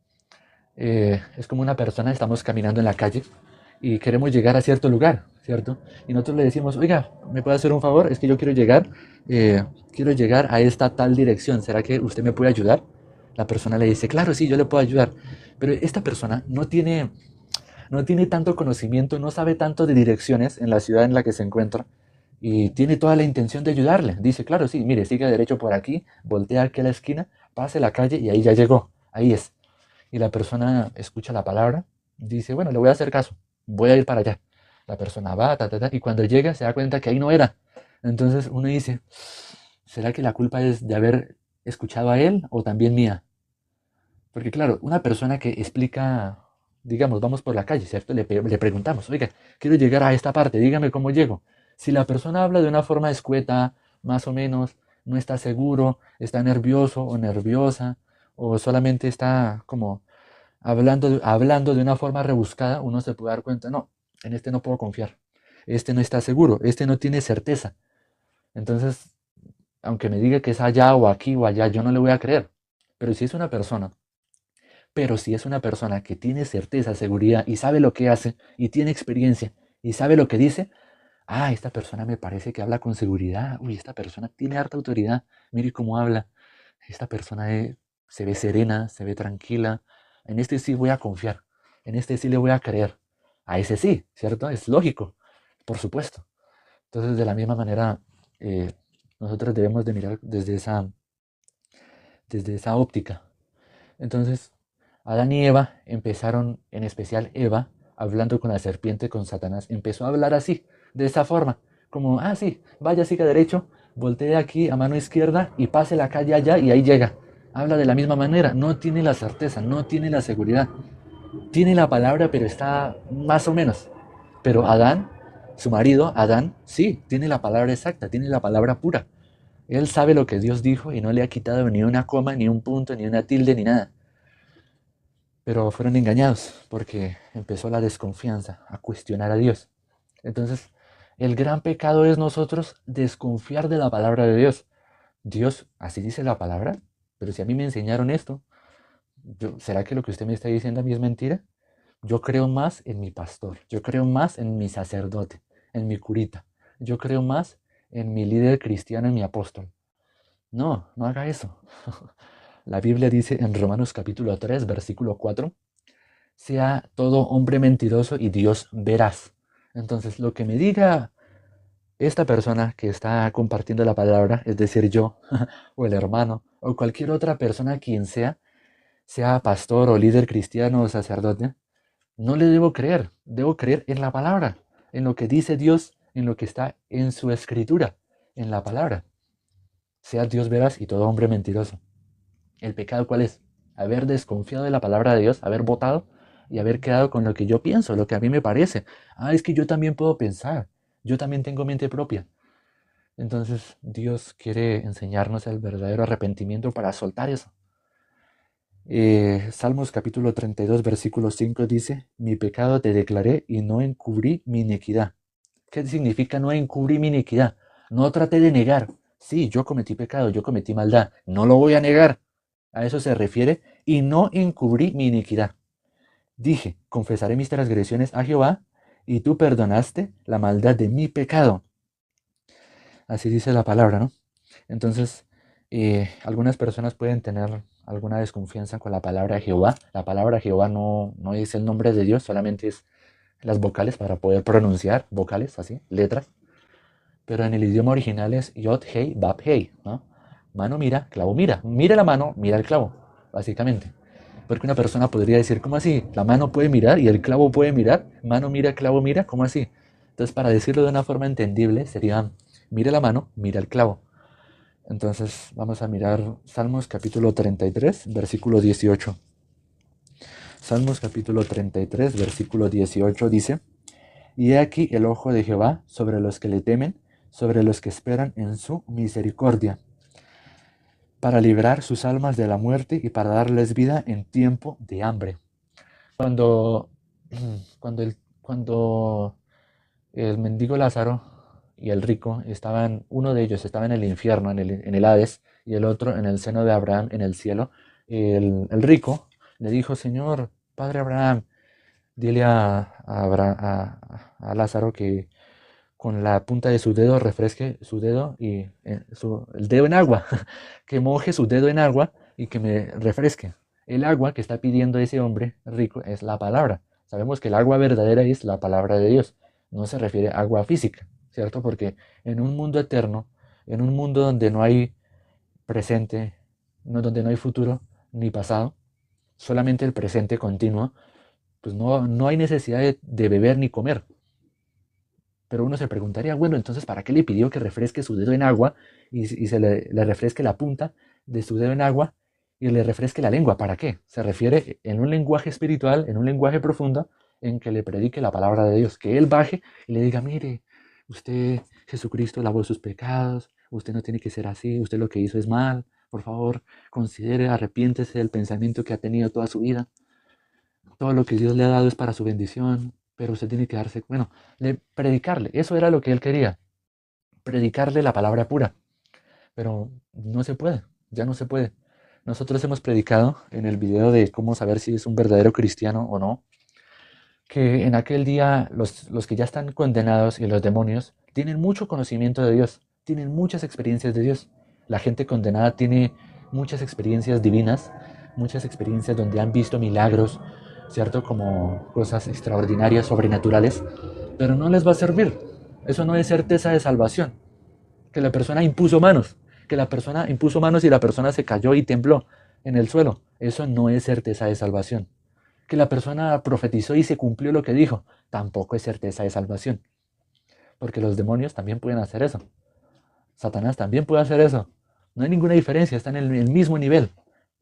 Es como una persona, estamos caminando en la calle y queremos llegar a cierto lugar, ¿cierto? Y nosotros le decimos, oiga, ¿me puede hacer un favor? Es que yo quiero llegar a esta tal dirección, ¿será que usted me puede ayudar? La persona le dice, claro, sí, yo le puedo ayudar, pero esta persona no tiene tanto conocimiento, no sabe tanto de direcciones en la ciudad en la que se encuentra y tiene toda la intención de ayudarle. Dice, claro, sí, mire, siga derecho por aquí, voltea aquí a la esquina, pase la calle y ahí ya llegó, ahí es. Y la persona escucha la palabra, dice, bueno, le voy a hacer caso, voy a ir para allá. La persona va, y cuando llega se da cuenta que ahí no era. Entonces uno dice, ¿será que la culpa es de haber escuchado a él o también mía? Porque claro, una persona que explica, digamos, vamos por la calle, ¿cierto? Le preguntamos, oiga, quiero llegar a esta parte, dígame cómo llego. Si la persona habla de una forma escueta, más o menos, no está seguro, está nervioso o nerviosa, o solamente está como hablando de una forma rebuscada, uno se puede dar cuenta, no, en este no puedo confiar, este no está seguro, este no tiene certeza. Entonces, aunque me diga que es allá o aquí o allá, yo no le voy a creer. Pero si es una persona pero si es una persona que tiene certeza, seguridad y sabe lo que hace y tiene experiencia y sabe lo que dice, esta persona me parece que habla con seguridad, uy, esta persona tiene harta autoridad, mire cómo habla, esta persona se ve serena, se ve tranquila, en este sí voy a confiar, en este sí le voy a creer, a ese sí, ¿cierto? Es lógico, por supuesto. Entonces, de la misma manera, eh, nosotros debemos de mirar desde esa óptica. Entonces, Adán y Eva empezaron, en especial Eva, hablando con la serpiente, con Satanás. Empezó a hablar así, de esa forma, como, sí, vaya, siga derecho, voltee aquí a mano izquierda y pase la calle allá y ahí llega. Habla de la misma manera, no tiene la certeza, no tiene la seguridad. Tiene la palabra, pero está más o menos. Pero Adán, su marido, Adán, sí, tiene la palabra exacta, tiene la palabra pura. Él sabe lo que Dios dijo y no le ha quitado ni una coma, ni un punto, ni una tilde, ni nada. Pero fueron engañados porque empezó la desconfianza, a cuestionar a Dios. Entonces, el gran pecado es nosotros desconfiar de la palabra de Dios. Dios, así dice la palabra, pero si a mí me enseñaron esto, ¿será que lo que usted me está diciendo a mí es mentira? Yo creo más en mi pastor, yo creo más en mi sacerdote, en mi curita, yo creo más en mi líder cristiano, en mi apóstol. No, no haga eso. La Biblia dice en Romanos capítulo 3, versículo 4, sea todo hombre mentiroso y Dios veraz. Entonces, lo que me diga esta persona que está compartiendo la palabra, es decir, yo, o el hermano, o cualquier otra persona, quien sea pastor o líder cristiano o sacerdote, no le debo creer en la palabra, en lo que dice Dios, en lo que está en su escritura, en la palabra. Sea Dios veraz y todo hombre mentiroso. ¿El pecado cuál es? Haber desconfiado de la palabra de Dios, haber votado y haber quedado con lo que yo pienso, lo que a mí me parece. Es que yo también puedo pensar, yo también tengo mente propia. Entonces Dios quiere enseñarnos el verdadero arrepentimiento para soltar eso. Salmos capítulo 32, versículo 5 dice, mi pecado te declaré y no encubrí mi iniquidad. ¿Qué significa no encubrí mi iniquidad? No traté de negar. Sí, yo cometí pecado, yo cometí maldad. No lo voy a negar. A eso se refiere. Y no encubrí mi iniquidad. Dije, confesaré mis transgresiones a Jehová, y tú perdonaste la maldad de mi pecado. Así dice la palabra, ¿no? Entonces, algunas personas pueden tener alguna desconfianza con la palabra Jehová. La palabra Jehová no es el nombre de Dios, solamente es las vocales para poder pronunciar, vocales, así, letras. Pero en el idioma original es Yod, Hei, Bab, Hei, ¿no? Mano mira, clavo mira. Mira la mano, mira el clavo, básicamente. Porque una persona podría decir, ¿cómo así? La mano puede mirar y el clavo puede mirar. Mano mira, clavo mira, ¿cómo así? Entonces, para decirlo de una forma entendible, sería, mira la mano, mira el clavo. Entonces, vamos a mirar Salmos capítulo 33, versículo 18. Salmos capítulo 33, versículo 18 dice, y he aquí el ojo de Jehová sobre los que le temen, sobre los que esperan en su misericordia, para librar sus almas de la muerte y para darles vida en tiempo de hambre. Cuando, cuando el mendigo Lázaro y el rico estaban, uno de ellos estaba en el infierno, en el Hades, y el otro en el seno de Abraham, en el cielo, el rico le dijo, Señor, Padre Abraham, dile a Lázaro que con la punta de su dedo refresque su dedo y el dedo en agua, que moje su dedo en agua y que me refresque. El agua que está pidiendo ese hombre rico es la palabra. Sabemos que el agua verdadera es la palabra de Dios. No se refiere a agua física, ¿cierto? Porque en un mundo eterno, en un mundo donde no hay presente, donde no hay futuro ni pasado, solamente el presente continuo, pues no hay necesidad de beber ni comer. Pero uno se preguntaría, bueno, entonces, ¿para qué le pidió que refresque su dedo en agua y se le refresque la punta de su dedo en agua y le refresque la lengua? ¿Para qué? Se refiere en un lenguaje espiritual, en un lenguaje profundo, en que le predique la palabra de Dios, que Él baje y le diga, mire, usted, Jesucristo lavó sus pecados, usted no tiene que ser así, usted lo que hizo es mal, por favor, considere, arrepiéntese del pensamiento que ha tenido toda su vida. Todo lo que Dios le ha dado es para su bendición, pero usted tiene que darse, bueno, predicarle, eso era lo que él quería, predicarle la palabra pura, pero no se puede, ya no se puede. Nosotros hemos predicado en el video de cómo saber si es un verdadero cristiano o no, que en aquel día los que ya están condenados y los demonios tienen mucho conocimiento de Dios, tienen muchas experiencias de Dios. La gente condenada tiene muchas experiencias divinas, muchas experiencias donde han visto milagros, ¿cierto? Como cosas extraordinarias, sobrenaturales, pero no les va a servir. Eso no es certeza de salvación. Que la persona impuso manos, que la persona impuso manos y la persona se cayó y tembló en el suelo. Eso no es certeza de salvación. Que la persona profetizó y se cumplió lo que dijo, tampoco es certeza de salvación. Porque los demonios también pueden hacer eso. Satanás también puede hacer eso. No hay ninguna diferencia, están en el mismo nivel.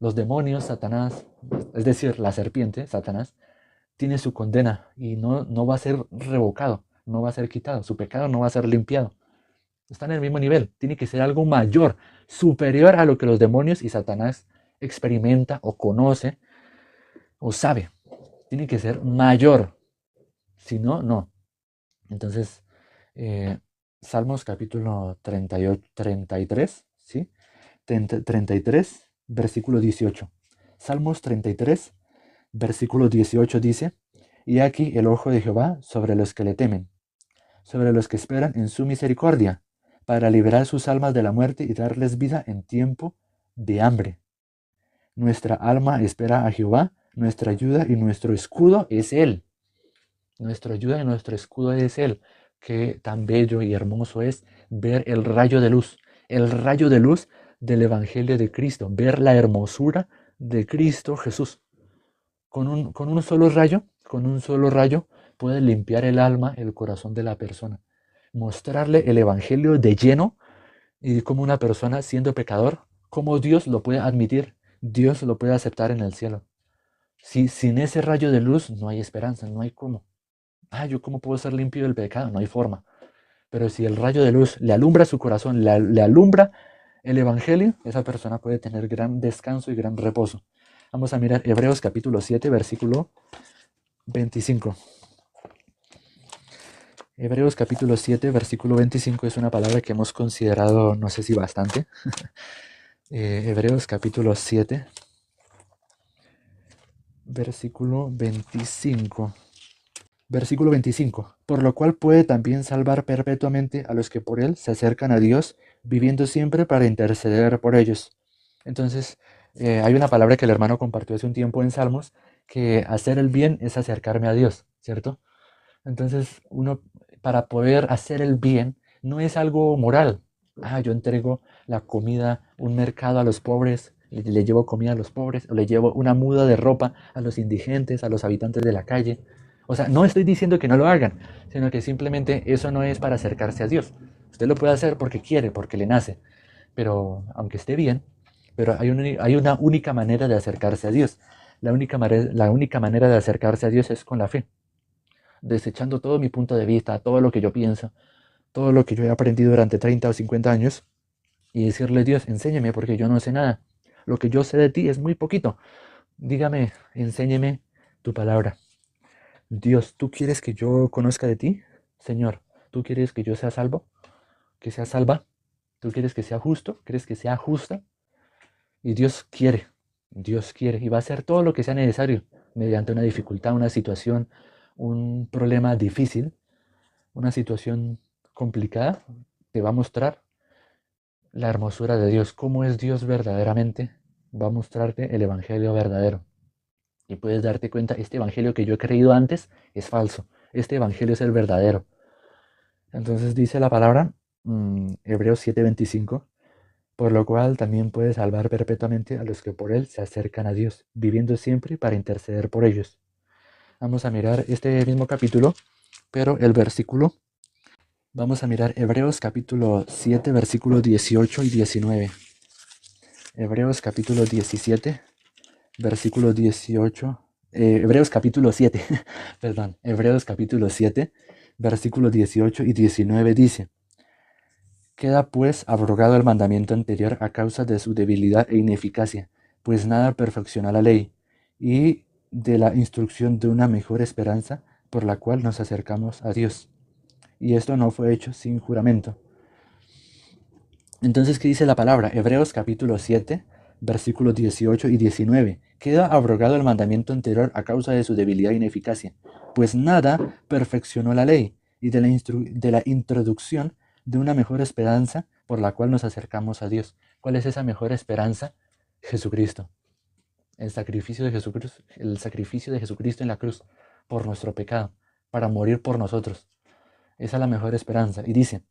Los demonios, Satanás, es decir, la serpiente, Satanás, tiene su condena y no va a ser revocado, no va a ser quitado, su pecado no va a ser limpiado. Están en el mismo nivel, tiene que ser algo mayor, superior a lo que los demonios y Satanás experimenta o conoce o sabe. Tiene que ser mayor, si no, no. Entonces, eh, Salmos capítulo 38, 33, ¿sí? 33, versículo 18. Salmos 33, versículo 18 dice, y aquí el ojo de Jehová sobre los que le temen, sobre los que esperan en su misericordia, para liberar sus almas de la muerte y darles vida en tiempo de hambre. Nuestra alma espera a Jehová, nuestra ayuda y nuestro escudo es Él. Nuestra ayuda y nuestro escudo es Él. Qué tan bello y hermoso es ver el rayo de luz del Evangelio de Cristo, ver la hermosura de Cristo Jesús. Con un solo rayo, puede limpiar el alma, el corazón de la persona. Mostrarle el Evangelio de lleno y como una persona siendo pecador, cómo Dios lo puede admitir, Dios lo puede aceptar en el cielo. Si sin ese rayo de luz no hay esperanza, no hay cómo. ¿Yo cómo puedo ser limpio del pecado? No hay forma. Pero si el rayo de luz le alumbra su corazón, le alumbra el Evangelio, esa persona puede tener gran descanso y gran reposo. Vamos a mirar Hebreos capítulo 7, versículo 25. Hebreos capítulo 7, versículo 25 es una palabra que hemos considerado, no sé si bastante. Hebreos capítulo 7, versículo 25. Versículo 25. Por lo cual puede también salvar perpetuamente a los que por él se acercan a Dios, viviendo siempre para interceder por ellos. Entonces, hay una palabra que el hermano compartió hace un tiempo en Salmos, que hacer el bien es acercarme a Dios, ¿cierto? Entonces, uno, para poder hacer el bien, no es algo moral. Ah, yo entrego la comida, un mercado a los pobres, le llevo comida a los pobres, o le llevo una muda de ropa a los indigentes, a los habitantes de la calle. O sea, no estoy diciendo que no lo hagan, sino que simplemente eso no es para acercarse a Dios. Usted lo puede hacer porque quiere, porque le nace, pero aunque esté bien, pero hay una única manera de acercarse a Dios. La única manera de acercarse a Dios es con la fe, desechando todo mi punto de vista, todo lo que yo pienso, todo lo que yo he aprendido durante 30 o 50 años y decirle, Dios, enséñame porque yo no sé nada. Lo que yo sé de ti es muy poquito. Dígame, enséñeme tu palabra. Dios, ¿tú quieres que yo conozca de ti? Señor, ¿tú quieres que yo sea salvo? ¿Que sea salva? ¿Tú quieres que sea justo? ¿Quieres que sea justa? Y Dios quiere y va a hacer todo lo que sea necesario mediante una dificultad, una situación, un problema difícil, una situación complicada, te va a mostrar la hermosura de Dios, cómo es Dios verdaderamente, va a mostrarte el Evangelio verdadero. Y puedes darte cuenta, este Evangelio que yo he creído antes es falso, este Evangelio es el verdadero. Entonces dice la palabra, Hebreos 7:25, por lo cual también puede salvar perpetuamente a los que por él se acercan a Dios, viviendo siempre para interceder por ellos. Vamos a mirar este mismo capítulo, pero el versículo. Vamos a mirar Hebreos capítulo 7, versículos 18 y 19. Hebreos capítulo 17, versículo 18. Hebreos capítulo 7, perdón. Hebreos capítulo 7, versículos 18 y 19 dice: Queda pues abrogado el mandamiento anterior a causa de su debilidad e ineficacia, pues nada perfecciona la ley, y de la instrucción de una mejor esperanza por la cual nos acercamos a Dios. Y esto no fue hecho sin juramento. Entonces, ¿qué dice la palabra? Hebreos capítulo 7, versículos 18 y 19. Queda abrogado el mandamiento anterior a causa de su debilidad e ineficacia, pues nada perfeccionó la ley, y de la introducción de una mejor esperanza por la cual nos acercamos a Dios. ¿Cuál es esa mejor esperanza? Jesucristo. El sacrificio de Jesucristo en la cruz por nuestro pecado, para morir por nosotros. Esa es la mejor esperanza. Y dice: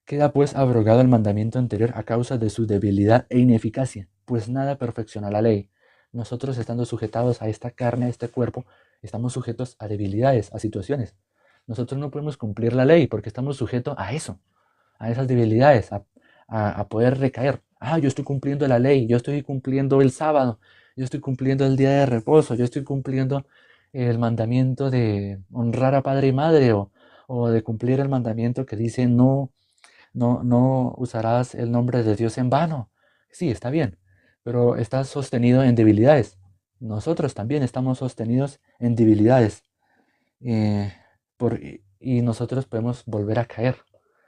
Queda pues abrogado el mandamiento anterior a causa de su debilidad e ineficacia, pues nada perfecciona la ley. Nosotros, estando sujetados a esta carne, a este cuerpo, estamos sujetos a debilidades, a situaciones. Nosotros no podemos cumplir la ley porque estamos sujetos a eso, a esas debilidades, a poder recaer. Ah, yo estoy cumpliendo la ley, yo estoy cumpliendo el sábado, yo estoy cumpliendo el día de reposo, yo estoy cumpliendo el mandamiento de honrar a padre y madre, o de cumplir el mandamiento que dice no usarás el nombre de Dios en vano. Sí, está bien, pero estás sostenido en debilidades. Nosotros también estamos sostenidos en debilidades. eh, y nosotros podemos volver a caer,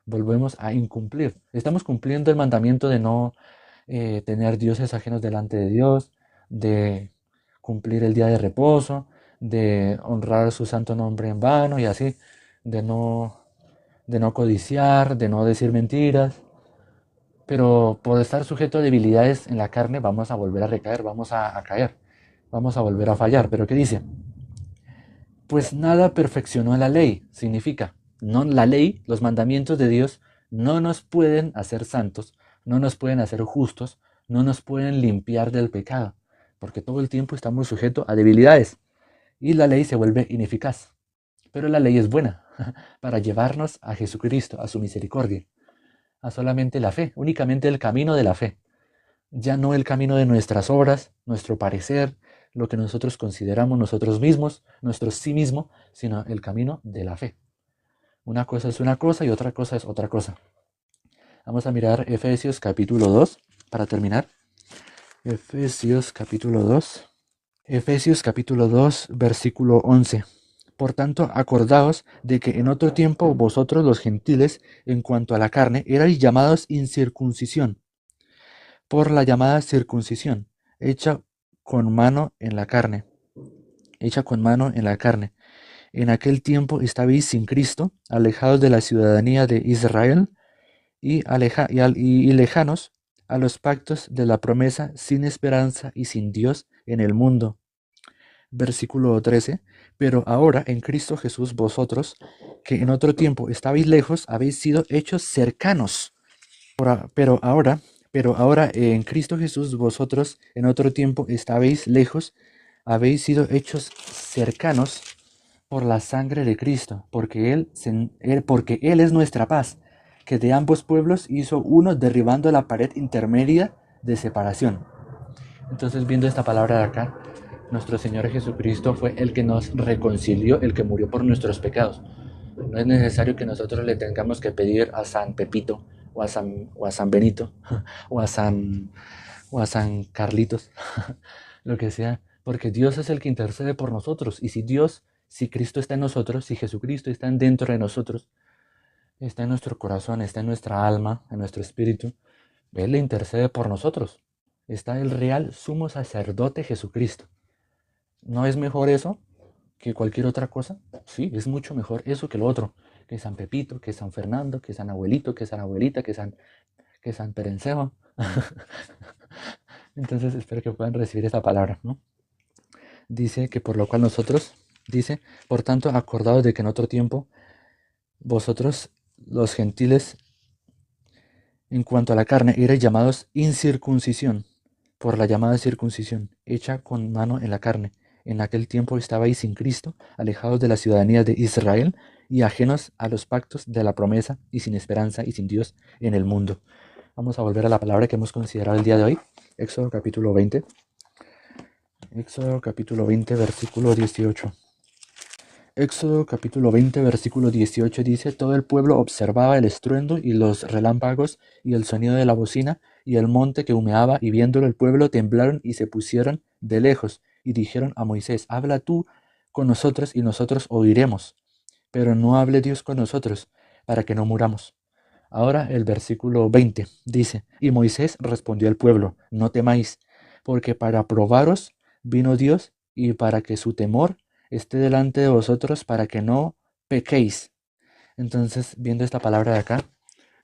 volvemos a incumplir. Estamos cumpliendo el mandamiento de no tener dioses ajenos delante de Dios, de cumplir el día de reposo, de honrar su santo nombre en vano y así, de no codiciar, de no decir mentiras. Pero por estar sujeto a debilidades en la carne, vamos a volver a recaer, vamos a caer, vamos a volver a fallar. ¿Pero qué dice? Pues nada perfeccionó la ley. Significa, no, la ley, los mandamientos de Dios, no nos pueden hacer santos, no nos pueden hacer justos, no nos pueden limpiar del pecado, porque todo el tiempo estamos sujetos a debilidades y la ley se vuelve ineficaz. Pero la ley es buena para llevarnos a Jesucristo, a su misericordia, a solamente la fe, únicamente el camino de la fe. Ya no el camino de nuestras obras, nuestro parecer, lo que nosotros consideramos nosotros mismos, nuestro sí mismo, sino el camino de la fe. Una cosa es una cosa y otra cosa es otra cosa. Vamos a mirar Efesios capítulo 2 para terminar. Efesios capítulo 2. Efesios capítulo 2, versículo 11. Por tanto, acordaos de que en otro tiempo vosotros los gentiles, en cuanto a la carne, erais llamados incircuncisión por la llamada circuncisión, hecha con mano en la carne, hecha con mano en la carne. En aquel tiempo estabais sin Cristo, alejados de la ciudadanía de Israel y lejanos a los pactos de la promesa, sin esperanza y sin Dios en el mundo. Versículo 13. Pero ahora en Cristo Jesús vosotros, que en otro tiempo estabais lejos, habéis sido hechos cercanos. Pero ahora en Cristo Jesús vosotros en otro tiempo estabais lejos, habéis sido hechos cercanos por la sangre de Cristo, porque Él es nuestra paz, que de ambos pueblos hizo uno, derribando la pared intermedia de separación. Entonces, viendo esta palabra de acá, nuestro Señor Jesucristo fue el que nos reconcilió, el que murió por nuestros pecados. No es necesario que nosotros le tengamos que pedir a San Pepito o a San Benito o a San Carlitos, lo que sea, porque Dios es el que intercede por nosotros. Y si Cristo está en nosotros, si Jesucristo está dentro de nosotros, está en nuestro corazón, está en nuestra alma, en nuestro espíritu, Él le intercede por nosotros. Está el real sumo sacerdote Jesucristo. ¿No es mejor eso que cualquier otra cosa? Sí, es mucho mejor eso que lo otro. Que San Pepito, que San Fernando, que San Abuelito, que San Abuelita, que San Perencejo. Entonces espero que puedan recibir esta palabra, ¿no? Dice que por lo cual dice, por tanto, acordados de que en otro tiempo vosotros, los gentiles, en cuanto a la carne, erais llamados incircuncisión, por la llamada circuncisión, hecha con mano en la carne. En aquel tiempo estabais sin Cristo, alejados de la ciudadanía de Israel y ajenos a los pactos de la promesa y sin esperanza y sin Dios en el mundo. Vamos a volver a la palabra que hemos considerado el día de hoy, Éxodo capítulo 20. Éxodo capítulo 20, versículo 18. Éxodo capítulo 20, versículo 18 dice, todo el pueblo observaba el estruendo y los relámpagos y el sonido de la bocina y el monte que humeaba, y viéndolo el pueblo temblaron y se pusieron de lejos y dijeron a Moisés, habla tú con nosotros y nosotros oiremos, pero no hable Dios con nosotros para que no muramos. Ahora el versículo 20 dice, y Moisés respondió al pueblo, no temáis, porque para probaros vino Dios y para que su temor esté delante de vosotros, para que no pequéis. Entonces, viendo esta palabra de acá,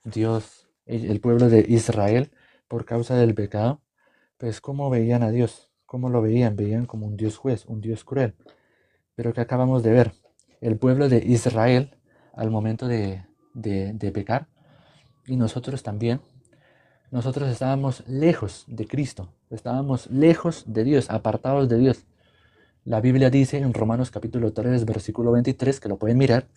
Dios, el pueblo de Israel, por causa del pecado, pues ¿cómo veían a Dios? ¿Cómo lo veían? Veían como un Dios juez, un Dios cruel. Pero que acabamos de ver, el pueblo de Israel, al momento de pecar, y nosotros también, nosotros estábamos lejos de Cristo, estábamos lejos de Dios, apartados de Dios. La Biblia dice en Romanos capítulo 3, versículo 23, que lo pueden mirar,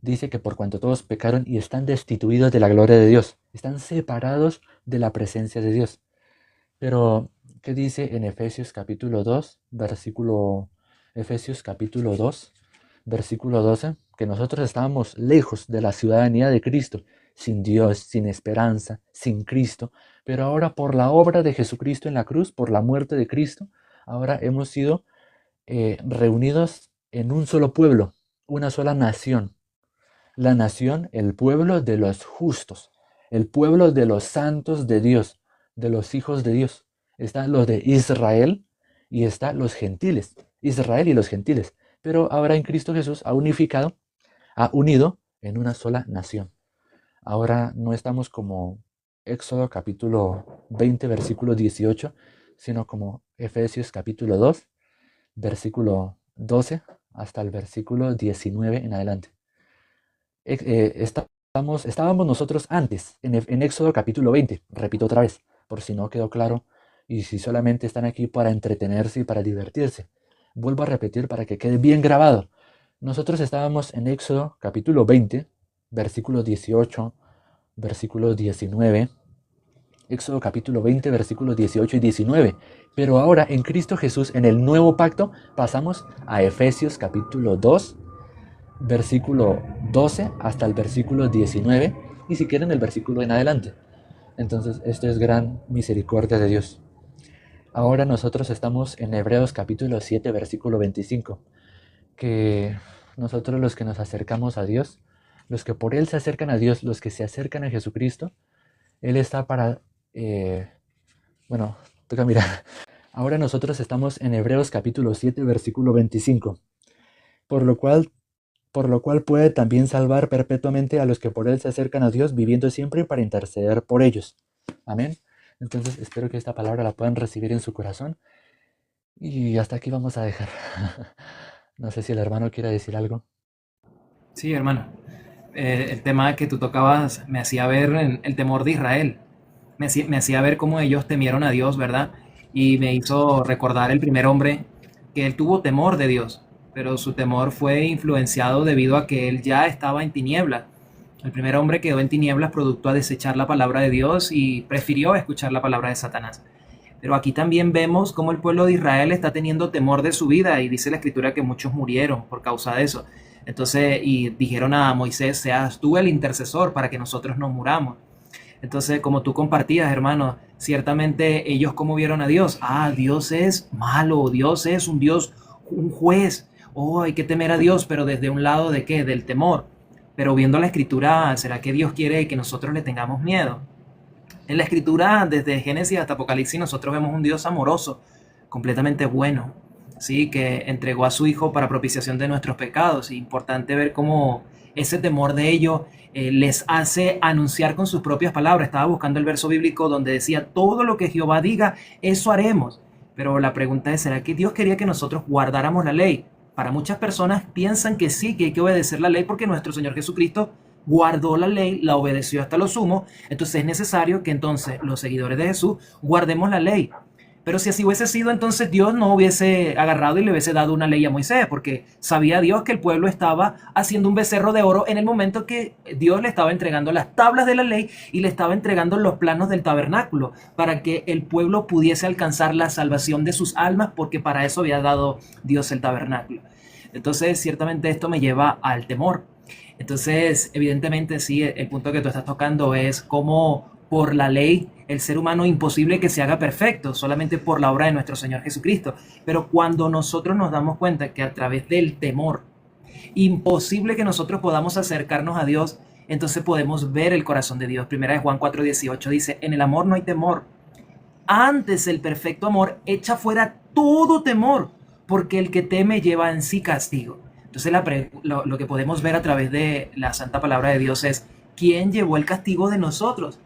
dice que por cuanto todos pecaron y están destituidos de la gloria de Dios, están separados de la presencia de Dios. Pero, ¿qué dice en Efesios capítulo 2, Efesios capítulo 2, versículo 12? Que nosotros estábamos lejos de la ciudadanía de Cristo, sin Dios, sin esperanza, sin Cristo, pero ahora por la obra de Jesucristo en la cruz, por la muerte de Cristo, ahora hemos sido reunidos en un solo pueblo, una sola nación. La nación, el pueblo de los justos, el pueblo de los santos de Dios, de los hijos de Dios. Están los de Israel y están los gentiles, Israel y los gentiles. Pero ahora en Cristo Jesús ha unido en una sola nación. Ahora no estamos como Éxodo capítulo 20, versículo 18, sino como Efesios capítulo 2, versículo 12 hasta el versículo 19 en adelante. Estábamos nosotros antes, en Éxodo capítulo 20, repito otra vez, por si no quedó claro y si solamente están aquí para entretenerse y para divertirse. Vuelvo a repetir para que quede bien grabado. Nosotros estábamos en Éxodo capítulo 20, versículo 18, versículo 19. Éxodo capítulo 20, versículos 18 y 19. Pero ahora en Cristo Jesús, en el nuevo pacto, pasamos a Efesios capítulo 2, versículo 12 hasta el versículo 19, y si quieren el versículo en adelante. Entonces, esto es gran misericordia de Dios. Ahora nosotros estamos en Hebreos capítulo 7, versículo 25, que nosotros los que nos acercamos a Dios, los que por Él se acercan a Dios, los que se acercan a Jesucristo, Él está para, bueno, toca mirar, Ahora nosotros estamos en Hebreos capítulo 7, versículo 25. Por lo cual, por lo cual puede también salvar perpetuamente a los que por él se acercan a Dios, viviendo siempre para interceder por ellos. Amén. Entonces espero que esta palabra la puedan recibir en su corazón. Y hasta aquí vamos a dejar. No sé si el hermano quiere decir algo. Sí, hermano. El tema que tú tocabas me hacía ver el temor de Israel. Me hacía ver cómo ellos temieron a Dios, ¿verdad? Y me hizo recordar el primer hombre que él tuvo temor de Dios, pero su temor fue influenciado debido a que él ya estaba en tinieblas. El primer hombre quedó en tinieblas producto a desechar la palabra de Dios y prefirió escuchar la palabra de Satanás. Pero aquí también vemos cómo el pueblo de Israel está teniendo temor de su vida y dice la escritura que muchos murieron por causa de eso. Entonces, y dijeron a Moisés, seas tú el intercesor para que nosotros no muramos. Entonces, como tú compartías, hermano, ciertamente ellos cómo vieron a Dios. Ah, Dios es malo, Dios es un Dios, un juez. Oh, hay que temer a Dios, pero desde un lado de qué? Del temor. Pero viendo la escritura, ¿será que Dios quiere que nosotros le tengamos miedo? En la escritura, desde Génesis hasta Apocalipsis, nosotros vemos un Dios amoroso, completamente bueno, ¿sí? Que entregó a su Hijo para propiciación de nuestros pecados. Y importante ver cómo ese temor de ellos les hace anunciar con sus propias palabras. Estaba buscando el verso bíblico donde decía, todo lo que Jehová diga, eso haremos. Pero la pregunta es, ¿será que Dios quería que nosotros guardáramos la ley? Para muchas personas piensan que sí, que hay que obedecer la ley porque nuestro Señor Jesucristo guardó la ley, la obedeció hasta lo sumo, entonces es necesario que entonces los seguidores de Jesús guardemos la ley. Pero si así hubiese sido, entonces Dios no hubiese agarrado y le hubiese dado una ley a Moisés, porque sabía Dios que el pueblo estaba haciendo un becerro de oro en el momento que Dios le estaba entregando las tablas de la ley y le estaba entregando los planos del tabernáculo, para que el pueblo pudiese alcanzar la salvación de sus almas, porque para eso había dado Dios el tabernáculo. Entonces, ciertamente esto me lleva al temor. Entonces, evidentemente, sí, el punto que tú estás tocando es cómo por la ley el ser humano imposible que se haga perfecto, solamente por la obra de nuestro Señor Jesucristo. Pero cuando nosotros nos damos cuenta que a través del temor, imposible que nosotros podamos acercarnos a Dios, entonces podemos ver el corazón de Dios. Primera de Juan 4:18 dice, en el amor no hay temor. Antes el perfecto amor echa fuera todo temor, porque el que teme lleva en sí castigo. Entonces lo que podemos ver a través de la santa palabra de Dios es quién llevó el castigo de nosotros.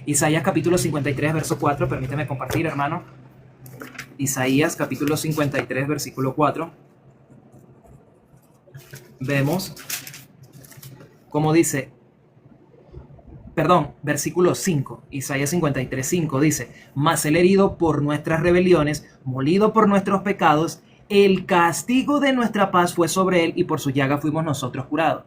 Isaías capítulo 53, verso 4, permíteme compartir, hermano. Isaías capítulo 53, versículo 4. Vemos cómo dice, versículo 5, Isaías 53, 5 dice, mas el herido por nuestras rebeliones, molido por nuestros pecados, el castigo de nuestra paz fue sobre él y por su llaga fuimos nosotros curados.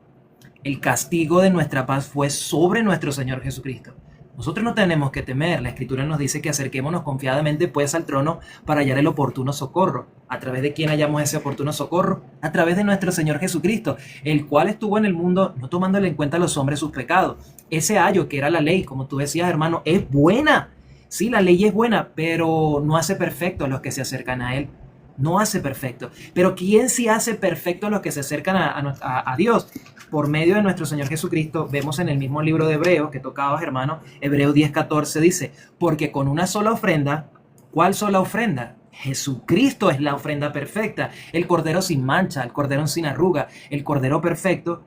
El castigo de nuestra paz fue sobre nuestro Señor Jesucristo. Nosotros no tenemos que temer. La Escritura nos dice que acerquémonos confiadamente pues al trono para hallar el oportuno socorro. ¿A través de quién hallamos ese oportuno socorro? A través de nuestro Señor Jesucristo, el cual estuvo en el mundo no tomándole en cuenta a los hombres sus pecados. Ese ayo que era la ley, como tú decías, hermano, es buena. Sí, la ley es buena, pero no hace perfecto a los que se acercan a Él. No hace perfecto. Pero ¿quién sí hace perfecto a los que se acercan a Dios? Por medio de nuestro Señor Jesucristo. Vemos en el mismo libro de Hebreos que tocabas, hermano, Hebreos 10:14 dice, porque con una sola ofrenda, ¿cuál sola ofrenda? Jesucristo es la ofrenda perfecta, el cordero sin mancha, el cordero sin arruga, el cordero perfecto.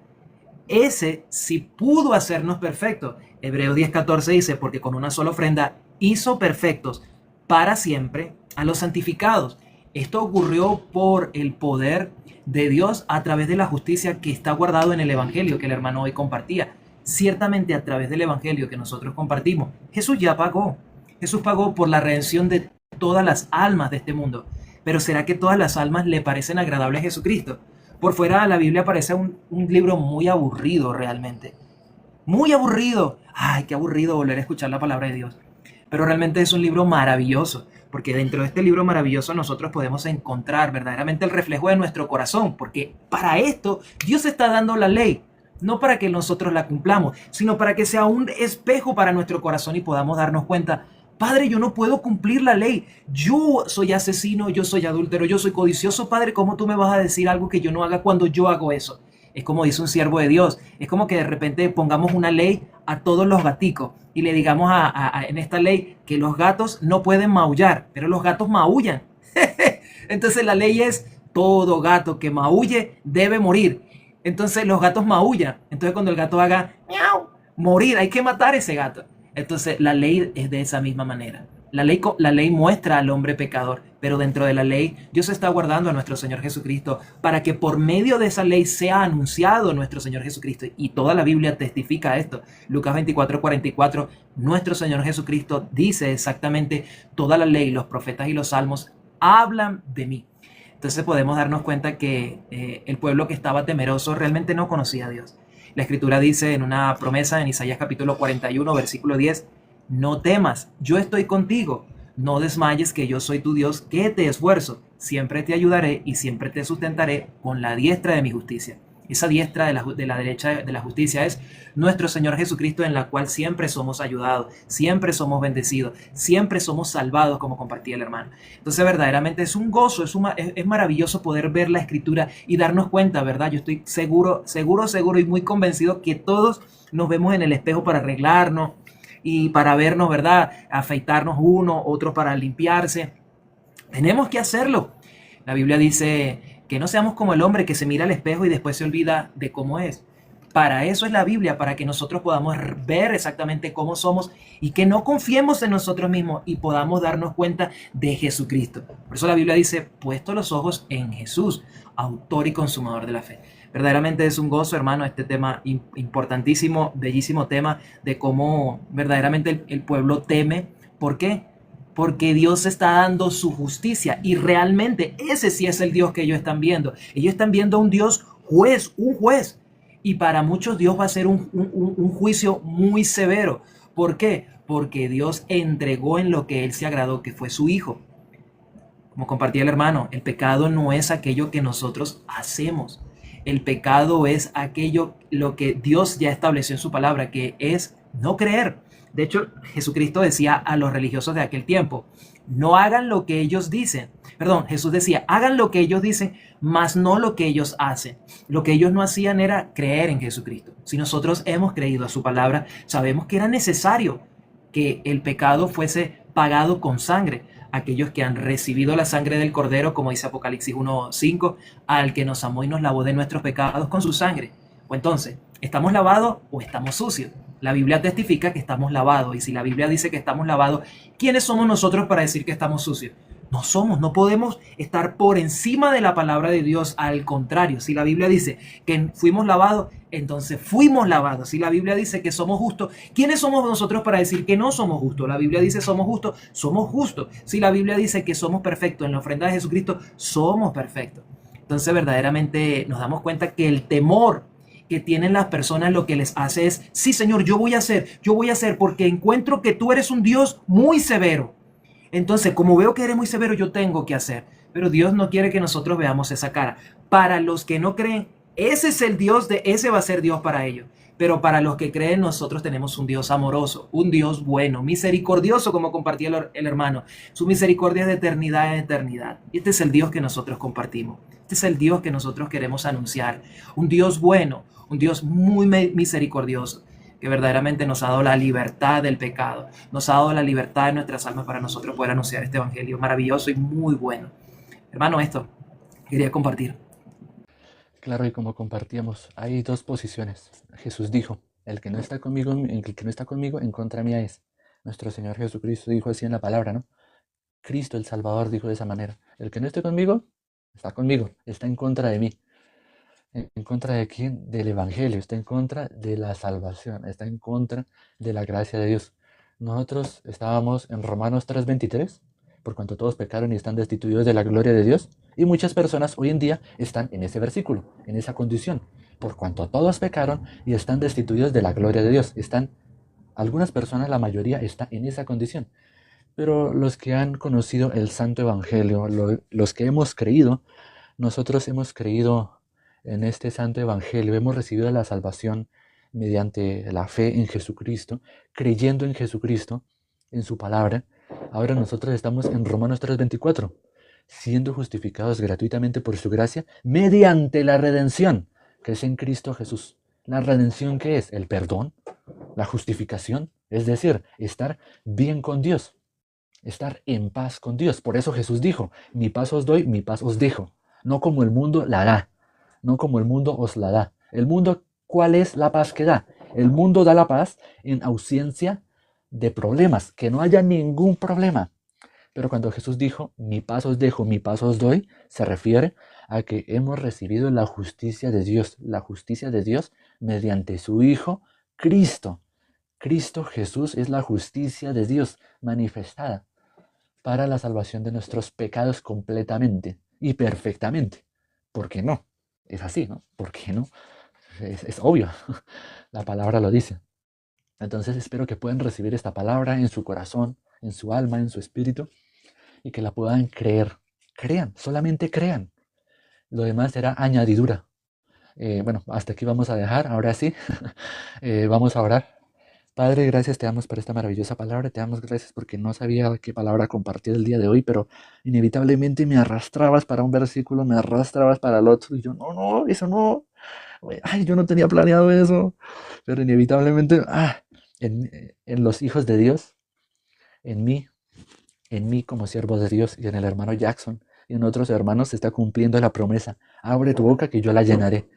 Ese sí pudo hacernos perfectos. Hebreos 10:14 dice, porque con una sola ofrenda hizo perfectos para siempre a los santificados. Esto ocurrió por el poder de Dios a través de la justicia que está guardado en el Evangelio que el hermano hoy compartía. Ciertamente a través del Evangelio que nosotros compartimos, Jesús ya pagó. Jesús pagó por la redención de todas las almas de este mundo. Pero ¿será que todas las almas le parecen agradables a Jesucristo? Por fuera la Biblia parece un libro muy aburrido realmente. Muy aburrido. Ay, qué aburrido volver a escuchar la palabra de Dios. Pero realmente es un libro maravilloso, porque dentro de este libro maravilloso nosotros podemos encontrar verdaderamente el reflejo de nuestro corazón, porque para esto Dios está dando la ley, no para que nosotros la cumplamos, sino para que sea un espejo para nuestro corazón y podamos darnos cuenta, Padre, yo no puedo cumplir la ley, yo soy asesino, yo soy adúltero, yo soy codicioso, Padre, ¿cómo tú me vas a decir algo que yo no haga cuando yo hago eso? Es como dice un siervo de Dios. Es como que de repente pongamos una ley a todos los gaticos y le digamos en esta ley que los gatos no pueden maullar, pero los gatos maullan. Entonces la ley es todo gato que maulle debe morir. Entonces los gatos maullan. Entonces cuando el gato haga miau, morir, hay que matar a ese gato. Entonces la ley es de esa misma manera. La ley muestra al hombre pecador, pero dentro de la ley Dios está guardando a nuestro Señor Jesucristo para que por medio de esa ley sea anunciado nuestro Señor Jesucristo. Y toda la Biblia testifica esto. Lucas 24:44, nuestro Señor Jesucristo dice exactamente: toda la ley, los profetas y los salmos hablan de mí. Entonces podemos darnos cuenta que el pueblo que estaba temeroso realmente no conocía a Dios. La Escritura dice en una promesa en Isaías capítulo 41, versículo 10, no temas, yo estoy contigo, no desmayes, que yo soy tu Dios, que te esfuerzo, siempre te ayudaré y siempre te sustentaré con la diestra de mi justicia. Esa diestra de la derecha de la justicia es nuestro Señor Jesucristo, en la cual siempre somos ayudados, siempre somos bendecidos, siempre somos salvados, como compartía el hermano. Entonces verdaderamente es un gozo, es maravilloso poder ver la Escritura y darnos cuenta, ¿verdad? Yo estoy seguro y muy convencido que todos nos vemos en el espejo para arreglarnos y para vernos, ¿verdad? Afeitarnos uno, otro para limpiarse. Tenemos que hacerlo. La Biblia dice que no seamos como el hombre que se mira al espejo y después se olvida de cómo es. Para eso es la Biblia, para que nosotros podamos ver exactamente cómo somos y que no confiemos en nosotros mismos y podamos darnos cuenta de Jesucristo. Por eso la Biblia dice, puesto los ojos en Jesús, autor y consumador de la fe. Verdaderamente es un gozo, hermano, este tema importantísimo, bellísimo tema de cómo verdaderamente el pueblo teme. ¿Por qué? Porque Dios está dando su justicia y realmente ese sí es el Dios que ellos están viendo. Ellos están viendo a un Dios juez, un juez. Y para muchos Dios va a ser un juicio muy severo. ¿Por qué? Porque Dios entregó en lo que Él se agradó, que fue su Hijo. Como compartía el hermano, el pecado no es aquello que nosotros hacemos. El pecado es aquello, lo que Dios ya estableció en su palabra, que es no creer. De hecho, Jesucristo decía a los religiosos de aquel tiempo, no hagan lo que ellos dicen. Perdón, Jesús decía, hagan lo que ellos dicen, mas no lo que ellos hacen. Lo que ellos no hacían era creer en Jesucristo. Si nosotros hemos creído a su palabra, sabemos que era necesario que el pecado fuese pagado con sangre. Aquellos que han recibido la sangre del Cordero, como dice Apocalipsis 1:5, al que nos amó y nos lavó de nuestros pecados con su sangre. O entonces, ¿estamos lavados o estamos sucios? La Biblia testifica que estamos lavados, y si la Biblia dice que estamos lavados, ¿quiénes somos nosotros para decir que estamos sucios? No podemos estar por encima de la palabra de Dios. Al contrario, si la Biblia dice que fuimos lavados, entonces fuimos lavados. Si la Biblia dice que somos justos, ¿quiénes somos nosotros para decir que no somos justos? La Biblia dice somos justos, somos justos. Si la Biblia dice que somos perfectos en la ofrenda de Jesucristo, somos perfectos. Entonces verdaderamente nos damos cuenta que el temor que tienen las personas lo que les hace es, sí Señor, yo voy a hacer porque encuentro que tú eres un Dios muy severo. Entonces, como veo que eres muy severo, yo tengo que hacer. Pero Dios no quiere que nosotros veamos esa cara. Para los que no creen, ese es el Dios, ese va a ser Dios para ellos. Pero para los que creen, nosotros tenemos un Dios amoroso, un Dios bueno, misericordioso, como compartía el hermano. Su misericordia es de eternidad en eternidad. Y este es el Dios que nosotros compartimos. Este es el Dios que nosotros queremos anunciar. Un Dios bueno, un Dios muy misericordioso, que verdaderamente nos ha dado la libertad del pecado, nos ha dado la libertad de nuestras almas para nosotros poder anunciar este evangelio maravilloso y muy bueno. Hermano, esto quería compartir. Claro, y como compartíamos, hay dos posiciones. Jesús dijo, el que no está conmigo, en contra mía es. Nuestro Señor Jesucristo dijo así en la palabra, ¿no? Cristo el Salvador dijo de esa manera, el que no esté conmigo, está en contra de mí. ¿En contra de quién? Del Evangelio, está en contra de la salvación, está en contra de la gracia de Dios. Nosotros estábamos en Romanos 3:23, por cuanto todos pecaron y están destituidos de la gloria de Dios, y muchas personas hoy en día están en ese versículo, en esa condición, por cuanto todos pecaron y están destituidos de la gloria de Dios. Algunas personas, la mayoría, está en esa condición. Pero los que han conocido el Santo Evangelio, los que hemos creído, nosotros hemos creído en este Santo Evangelio, hemos recibido la salvación mediante la fe en Jesucristo, creyendo en Jesucristo, en su palabra. Ahora nosotros estamos en Romanos 3:24, siendo justificados gratuitamente por su gracia, mediante la redención. que es en Cristo Jesús. La redención, ¿qué es? El perdón, la justificación, es decir, estar bien con Dios, estar en paz con Dios. Por eso Jesús dijo, mi paz os doy, mi paz os dejo. No como el mundo la da, no como el mundo os la da. El mundo, ¿cuál es la paz que da? El mundo da la paz en ausencia de problemas, que no haya ningún problema. Pero cuando Jesús dijo, mi paz os dejo, mi paz os doy, se refiere a que hemos recibido la justicia de Dios mediante su Hijo Cristo. Cristo Jesús es la justicia de Dios manifestada para la salvación de nuestros pecados completamente y perfectamente. ¿Por qué no? Es así, ¿no? ¿Por qué no? Es obvio, la palabra lo dice. Entonces espero que puedan recibir esta palabra en su corazón, en su alma, en su espíritu, y que la puedan creer. Crean, solamente crean. Lo demás será añadidura. Bueno, hasta aquí vamos a dejar. Ahora sí, vamos a orar. Padre, gracias te damos por esta maravillosa palabra. Te damos gracias porque no sabía qué palabra compartir el día de hoy, pero inevitablemente me arrastrabas para un versículo, me arrastrabas para el otro. Y yo, no, no, eso no. Ay, yo no tenía planeado eso. Pero inevitablemente, en los hijos de Dios, en mí, en mí como siervo de Dios y en el hermano Jackson y en otros hermanos se está cumpliendo la promesa. Abre tu boca que yo la llenaré.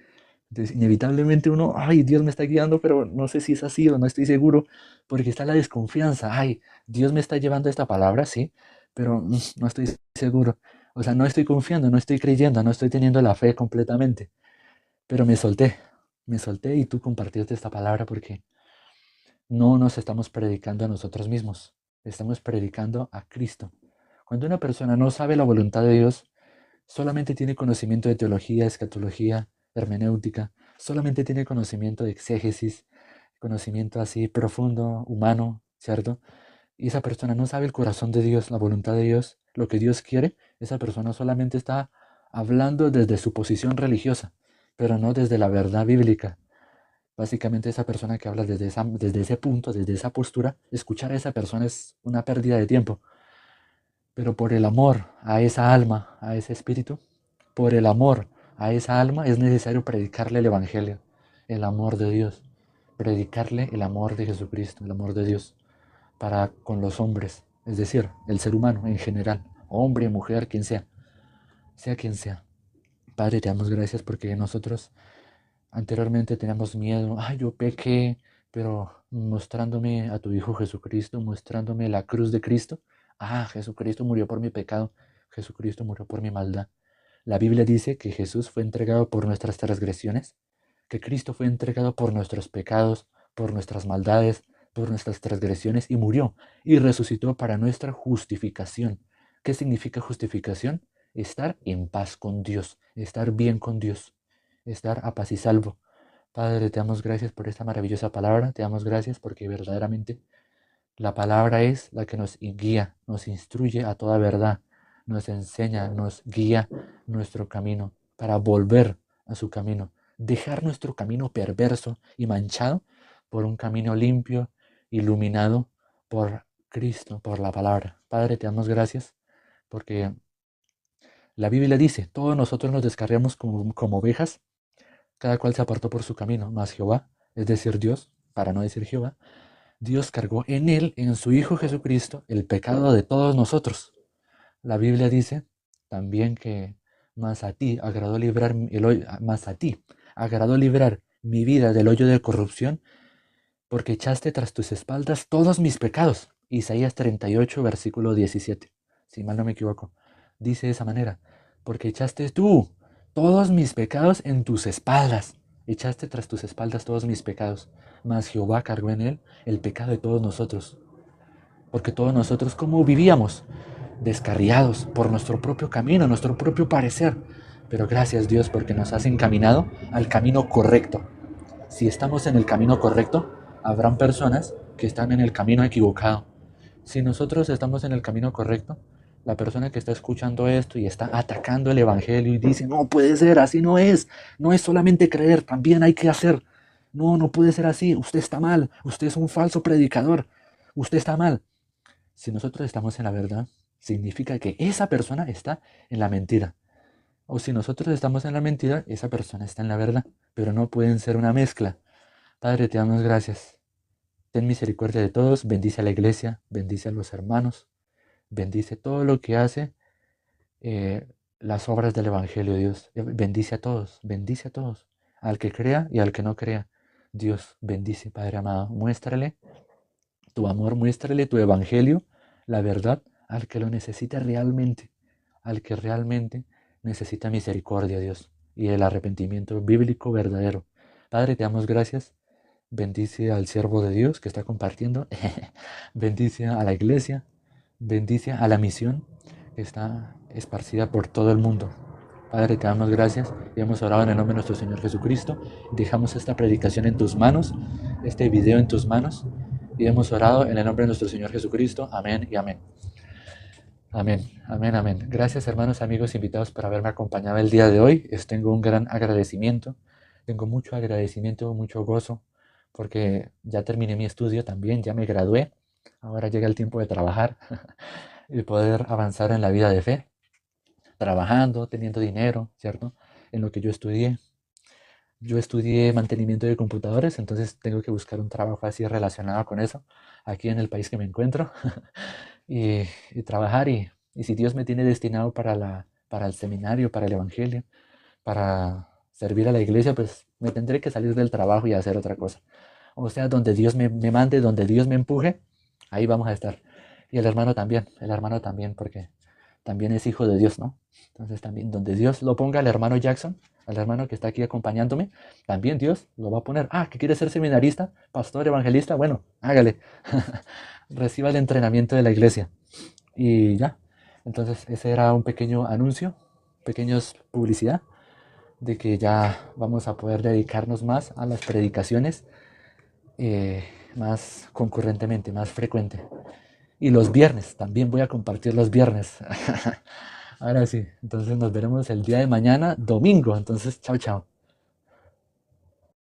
Entonces, inevitablemente uno, ay, Dios me está guiando, pero no sé si es así o no estoy seguro, porque está la desconfianza. Ay, Dios me está llevando esta palabra, sí, pero no estoy seguro. O sea, no estoy confiando, no estoy creyendo, no estoy teniendo la fe completamente. Pero me solté y tú compartiste esta palabra porque no nos estamos predicando a nosotros mismos, estamos predicando a Cristo. Cuando una persona no sabe la voluntad de Dios, solamente tiene conocimiento de teología, escatología, hermenéutica, solamente tiene conocimiento de exégesis, conocimiento así profundo, humano, ¿cierto? Y esa persona no sabe el corazón de Dios, la voluntad de Dios, lo que Dios quiere. Esa persona solamente está hablando desde su posición religiosa, pero no desde la verdad bíblica. Básicamente esa persona que habla desde ese punto, desde esa postura, escuchar a esa persona es una pérdida de tiempo. Pero por el amor a esa alma, a ese espíritu, por el amor a esa alma es necesario predicarle el Evangelio, el amor de Dios, predicarle el amor de Jesucristo, el amor de Dios para con los hombres, es decir, el ser humano en general, hombre, mujer, quien sea quien sea. Padre, te damos gracias porque nosotros anteriormente teníamos miedo, ay, yo pequé, pero mostrándome a tu Hijo Jesucristo, mostrándome la cruz de Cristo, Jesucristo murió por mi pecado, Jesucristo murió por mi maldad. La Biblia dice que Jesús fue entregado por nuestras transgresiones, que Cristo fue entregado por nuestros pecados, por nuestras maldades, por nuestras transgresiones y murió y resucitó para nuestra justificación. ¿Qué significa justificación? Estar en paz con Dios, estar bien con Dios, estar a paz y salvo. Padre, te damos gracias por esta maravillosa palabra, te damos gracias porque verdaderamente la palabra es la que nos guía, nos instruye a toda verdad, nos enseña, nos guía nuestro camino para volver a su camino, dejar nuestro camino perverso y manchado por un camino limpio, iluminado por Cristo, por la palabra. Padre, te damos gracias porque la Biblia dice, todos nosotros nos descarriamos como ovejas, cada cual se apartó por su camino, mas Jehová, es decir, Dios, para no decir Jehová, Dios cargó en él, en su Hijo Jesucristo, el pecado de todos nosotros. La Biblia dice también que más a ti agradó librar más a ti agradó librar mi vida del hoyo de corrupción, porque echaste tras tus espaldas todos mis pecados. Isaías 38, versículo 17, si mal no me equivoco. Dice de esa manera, porque echaste tú todos mis pecados en tus espaldas. Echaste tras tus espaldas todos mis pecados, mas Jehová cargó en él el pecado de todos nosotros. Porque todos nosotros, ¿cómo vivíamos? Descarriados por nuestro propio camino, nuestro propio parecer. Pero gracias Dios porque nos has encaminado al camino correcto. Si estamos en el camino correcto, habrán personas que están en el camino equivocado. Si nosotros estamos en el camino correcto, la persona que está escuchando esto y está atacando el Evangelio y dice, no puede ser, así no es solamente creer, también hay que hacer. No, no puede ser así, usted está mal, usted es un falso predicador, usted está mal. Si nosotros estamos en la verdad, significa que esa persona está en la mentira. O si nosotros estamos en la mentira, esa persona está en la verdad, pero no pueden ser una mezcla. Padre, te damos gracias. Ten misericordia de todos, bendice a la iglesia, bendice a los hermanos, bendice todo lo que hace eh, las obras del Evangelio, Dios. Bendice a todos, al que crea y al que no crea. Dios, bendice, Padre amado, muéstrale tu amor, muéstrale tu Evangelio, la verdad, al que lo necesita realmente, al que realmente necesita misericordia, Dios, y el arrepentimiento bíblico verdadero. Padre, te damos gracias. Bendice al siervo de Dios que está compartiendo. Bendice a la iglesia. Bendice a la misión que está esparcida por todo el mundo. Padre, te damos gracias y hemos orado en el nombre de nuestro Señor Jesucristo. Dejamos esta predicación en tus manos, este video en tus manos, y hemos orado en el nombre de nuestro Señor Jesucristo. Amén y amén. Amén, amén, amén. Gracias, hermanos, amigos, invitados por haberme acompañado el día de hoy. Tengo un gran agradecimiento. Tengo mucho agradecimiento, mucho gozo, porque ya terminé mi estudio también, ya me gradué. Ahora llega el tiempo de trabajar y poder avanzar en la vida de fe, trabajando, teniendo dinero, ¿cierto? En lo que yo estudié. Yo estudié mantenimiento de computadores, entonces tengo que buscar un trabajo así relacionado con eso, aquí en el país que me encuentro, y trabajar. Y si Dios me tiene destinado para el seminario, para el evangelio, para servir a la iglesia, pues me tendré que salir del trabajo y hacer otra cosa. O sea, donde Dios me mande, donde Dios me empuje, ahí vamos a estar. Y el hermano también, porque también es hijo de Dios, ¿no? Entonces también, donde Dios lo ponga, el hermano Jackson, al hermano que está aquí acompañándome, también Dios lo va a poner. Ah, que quiere ser seminarista, pastor, evangelista, bueno, hágale. Reciba el entrenamiento de la iglesia. Y ya. Entonces, ese era un pequeño anuncio, pequeños publicidad, de que ya vamos a poder dedicarnos más a las predicaciones, más concurrentemente, más frecuente. Y los viernes, también voy a compartir los viernes. Ahora sí, entonces nos veremos el día de mañana, domingo. Entonces, chao, chao.